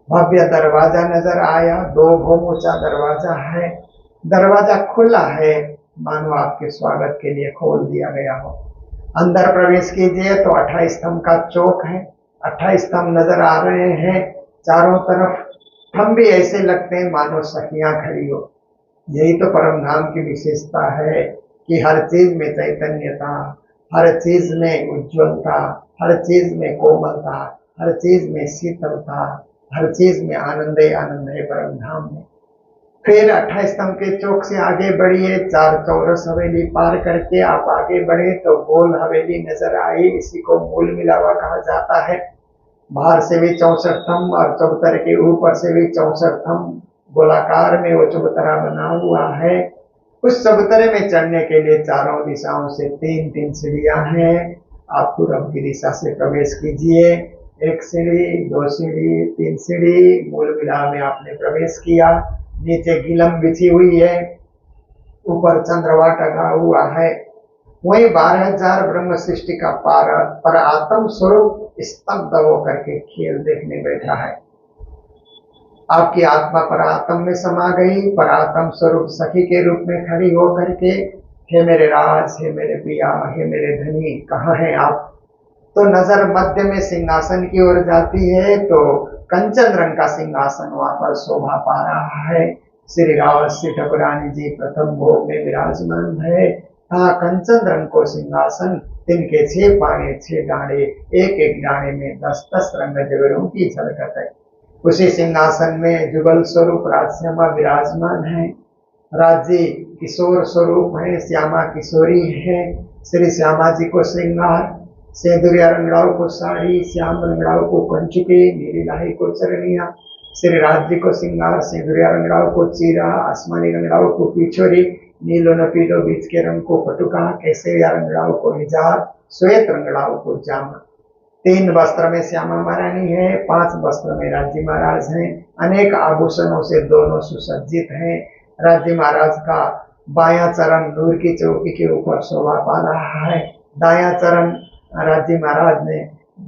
भव्य दरवाजा नजर आया। 2 भोग ऊंचा दरवाजा है। दरवाजा खुला है, मानो आपके स्वागत के लिए खोल दिया गया हो। अंदर प्रवेश कीजिए तो 28 स्तंभ का चौक है। 28 स्तंभ नजर आ रहे हैं चारों तरफ। हम भी ऐसे लगते हैं मानो सखियां खड़ी हो। यही तो परम धाम की विशेषता है कि हर चीज में चैतन्यता, हर चीज में उज्ज्वलता, हर चीज में कोमलता, हर चीज में शीतलता, हर चीज में आनंद ही आनंद है परम धाम में। फिर 28 स्तंभ के चौक से आगे बढ़िए। 4 चौरस हवेली पार करके आप आगे बढ़े तो गोल हवेली नजर आई। इसी को मूल मिलावा कहा जाता है। बाहर से भी 64 स्तंभ और चबूतरे के ऊपर से भी 64 स्तंभ, गोलाकार में वो चबूतरा बना हुआ है। उस चबूतरे में चढ़ने के लिए चारों दिशाओं से 3-3 सीढ़ियां हैं। आप पूर्व की दिशा से प्रवेश कीजिए। एक सीढ़ी, 2 सीढ़ी, 3 सीढ़ी, मूल विला में आपने प्रवेश किया। नीचे गिलम बिछी हुई है, ऊपर चंद्रमा टंगा हुआ है। वही 12,000 ब्रह्म सृष्टि का पर आत्म स्वरूप स्तब्ध होकर के खेल देखने बैठा है। आपकी आत्मा पर आत्म में समा गई। पर आत्म स्वरूप सखी के रूप में खड़ी होकर के, हे मेरे राज, हे मेरे पिया, हे मेरे धनी, कहाँ हैं आप? तो नजर मध्य में सिंहासन की ओर जाती है तो कंचन रंग का सिंहासन वहां पर शोभा पा रहा है। श्री राज श्री ठाकुरानी जी प्रथम भोग में विराजमान है। हाँ, कंचन रंग को सिंहासन, तिनके 6 पाने 6 डांडे, एक एक डांडे में 10-10 रंग जगरों की झलकत है। उसी सिंहासन में जुगल स्वरूप राजश्यामा विराजमान है। राज्य किशोर स्वरूप है, श्यामा किशोरी है। श्री श्यामा जी को श्रृंगार, सेंदुरिया रंगड़ाओं को साड़ी, श्याम रंगड़ाओं को कंचुके, नीली लाही को चरनिया। श्री राज्य को श्रृंगार, सेंदुरिया रंगड़ाओं को चीरा, आसमानी रंगड़ाओं को पिछोरी, नीलो न पीलो बीच के रंग को पटुका, केसरिया रंगड़ाओं को हिजार, श्वेत रंगड़ाओं को जामा। 3 वस्त्र में श्यामा महारानी है, 5 वस्त्र में राज्य महाराज हैं। अनेक आभूषणों से दोनों सुसज्जित हैं। राज्य महाराज का बायां चरण नूर की चौकी के ऊपर शोभा पा रहा है। दायां चरण राज्य महाराज ने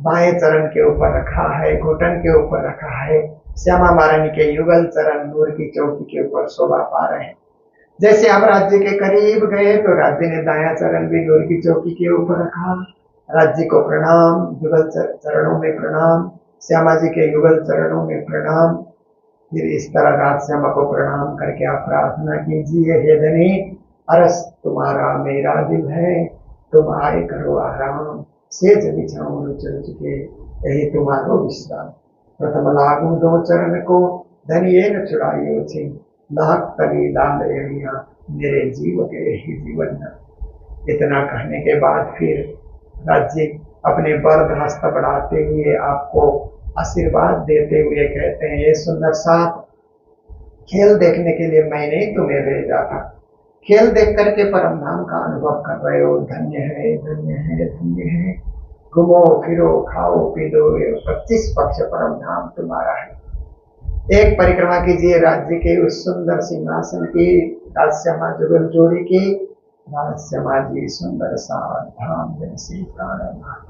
बाएं चरण के ऊपर रखा है, घुटन के ऊपर रखा है। श्यामा महारानी के युगल चरण नूर की चौकी के ऊपर शोभा पा रहे हैं। जैसे हम राज्य के करीब गए तो राज्य ने दायां चरण भी नूर की चौकी के ऊपर रखा। राज्य को प्रणाम, युगल चरणों में प्रणाम, श्यामा जी के युगल चरणों में प्रणाम। फिर इस तरह राज श्यामा को प्रणाम करके आप प्रार्थना कीजिए, हे धनी, अरस तुम्हारा मेरा दिल है, तुम आए करो आराम, सेज बिछाऊं रुचल चुके, यही तुम्हारो विश्राम। प्रथम लागू 2 चरण को, धनिये न छुड़ाइयो छी, लाख तली लाल एड़िया, मेरे जीव के ही जीवन न। इतना कहने के बाद फिर राज्य अपने वरद हस्त बढ़ाते हुए आपको आशीर्वाद देते हुए कहते हैं, ये सुंदर साथ, खेल देखने के लिए मैंने ही तुम्हें भेजा था। खेल देख करके परम धाम का अनुभव कर रहे हो, धन्य है, धन्य है, धन्य है। घूमो फिरो, खाओ पी लो, 25 पक्ष परम धाम तुम्हारा है। एक परिक्रमा कीजिए राज्य के उस सुंदर सिंहासन की, राजश्यामा जुगल जोड़ी की। राजश्यामा जी सुंदर सार धाम जैसे प्राणनाथ।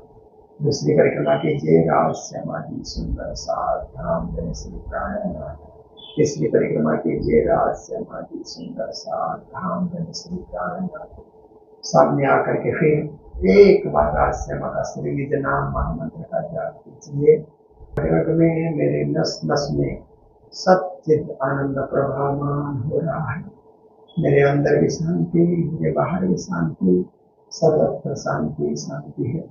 दूसरी परिक्रमा कीजिए, राजश्यामा जी सुंदर सार धाम जैसे प्राणनाथ। तीसरी परिक्रमा कीजिए, राजश्यामा जी सुंदर सार धाम जैसे प्राणनाथ। सामने आकर के फिर एक बार राजश्यामा का श्री निज नाम महामंत्र का जाप कीजिए। जगत में मेरे नस नस में सच्चिद आनंद प्रभावान हो रहा है। मेरे अंदर भी शांति, मेरे बाहर भी शांति, सर्वत्र शांति शांति है।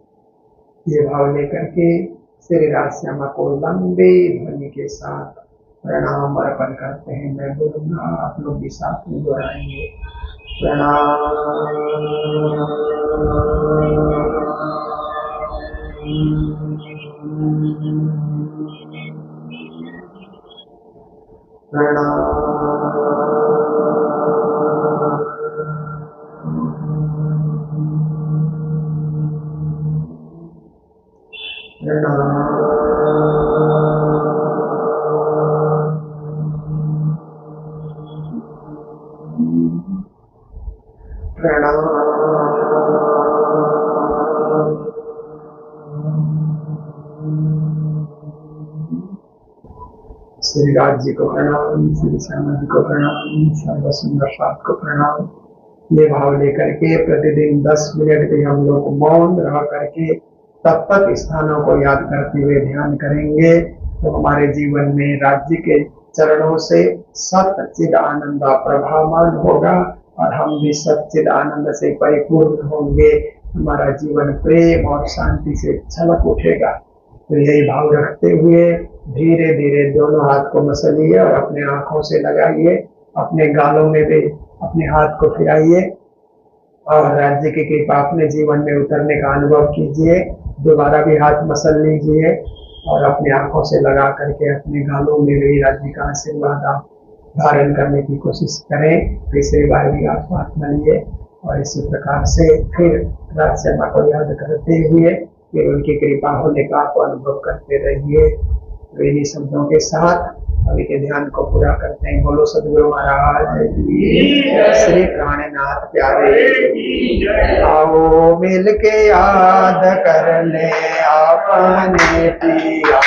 ये भाव लेकर के श्री राजश्यामा को लंबे ध्वनि के साथ प्रणाम अर्पण करते हैं। मैं बोलूंगा, आप लोग भी साथ में दोहराएंगे। प्रणाम श्री राज जी को प्रणाम, श्री श्यामा जी को प्रणाम, सर्व सुंदर साथ को प्रणाम। ये भाव लेकर के प्रतिदिन 10 मिनट भी हम लोग मौन रह करके तब तक स्थानों को याद करते हुए ध्यान करेंगे तो हमारे जीवन में राज्य के चरणों से सच्चिद आनंद प्रभावान होगा और हम भी सच्चिद आनंद से परिपूर्ण होंगे। हमारा जीवन प्रेम और शांति से छलक उठेगा। तो यही भाव रखते हुए धीरे धीरे दोनों हाथ को मसलिए और अपने आंखों से लगाइए, अपने गालों में भी अपने हाथ को फिराइए और राज्य की कृपा अपने जीवन में उतरने का अनुभव कीजिए। दोबारा भी हाथ मसल लीजिए और अपने आंखों से लगा करके अपने गालों में भी राज्य का आशीर्वाद आप धारण करने की कोशिश करें। तीसरी बार भी आप हाथ मलिए और इसी प्रकार से फिर राजश्यामा को याद करते हुए फिर उनकी कृपा होने का आप अनुभव करते रहिए। तो इन्हीं शब्दों के साथ अभी के ध्यान को पूरा करते हैं। बोलो सदगुरु महाराज की जय, श्री प्राणनाथ प्यारे की जय। आओ मिल के याद कर ले अपने पिया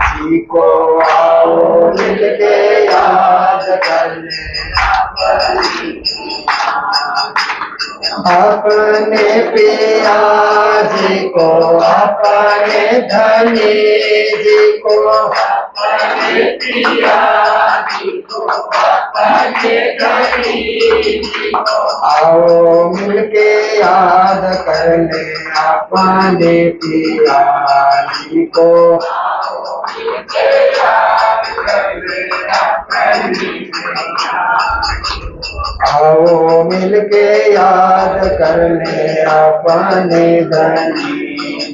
जी को, आओ मिल के याद कर ले अपने पिया जी को, अपने धनी जी को, अपने पिया जी को, अपने धनी जी को, आओ मिलके याद कर ले अपने पिया जी को, आओ मिलके याद कर ले अपने आओ मिलके याद कर ले अपने धनी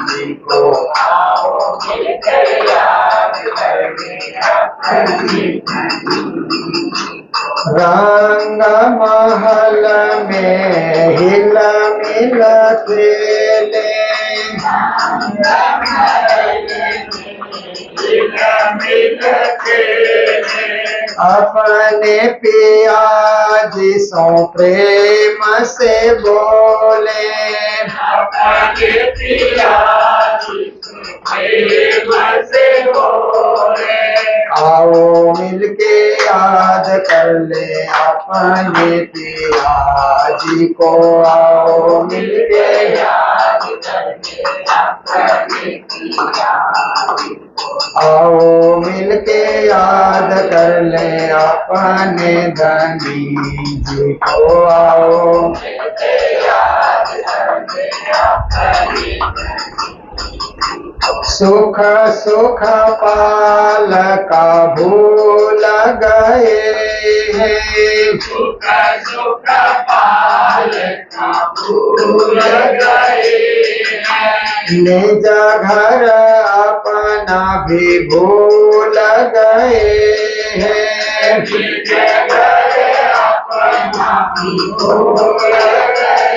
जी को, आओ मिलके याद कर ले अपने रंग महल में हिल मिल खेले, अपने पिया जी सो प्रेम से बोले, अपने पिया जी सो प्रेम से बोले, आओ मिलके याद कर ले अपने पिया जी को, आओ मिलके याद कर ले अपने पिया जी को, आओ मिलके याद कर ले अपने धनी जी को, आओ मिलके याद कर ले अपने सुख सुख पाल का भूल गए हैं, सुख सुख पाल का भूल गए हैं, निज घर अपना भी भूल गए हैं, निज घर अपना भी भूल गए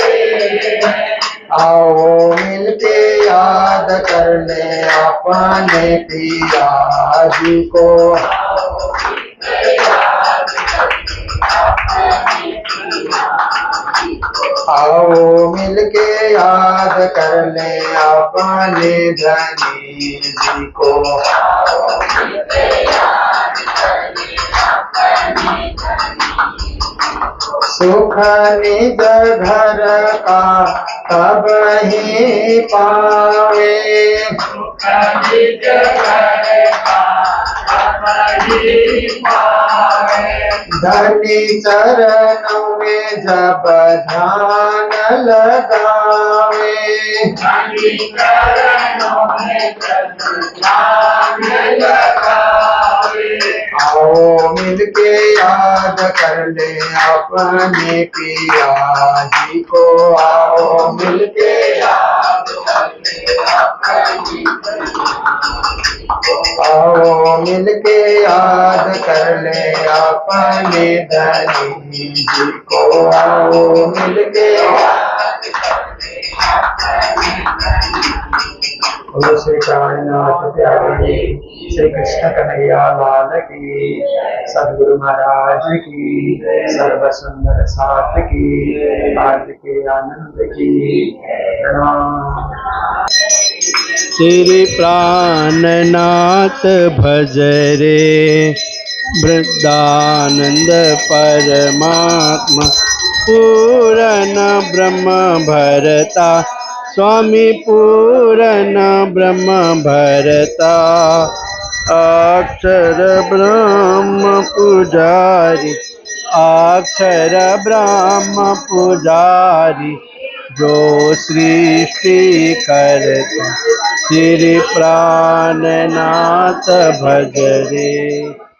हैं, आओ मिलके याद कर ले अपने पिया जी को, आओ मिलके याद कर ले अपने पिया जी को, आओ मिलके याद कर ले अपने धनी जी को, आओ मिलके याद कर ले अपने धनी सुख निज घर का कब ही पावे, सुख निज घर का कब ही पावे, धनी चरणों में जब ध्यान लगावे, धनी चरणों में जब ध्यान लगावे, आओ मिलके याद कर ले अपने पिया जी को, आओ मिलके याद कर ले अपने आओ मिलके याद कर ले अपने धनी जी को, आओ मिलके याद कर ले अपने बोलो श्री प्राणनाथ प्यारे श्री कृष्ण कन्हैया लाल की, सदगुरु महाराज की, सर्व सुंदर साथ की, आज के आनंद की प्रणाम। श्री प्राणनाथ भज रे वृद्धानंद परमात्मा, पूरन ब्रह्म भरता स्वामी, पूरन ब्रह्म भरता, अक्षर ब्रह्म पुजारी, अक्षर ब्रह्म पुजारी, जो सृष्टि करता श्री प्राणनाथ भज रे।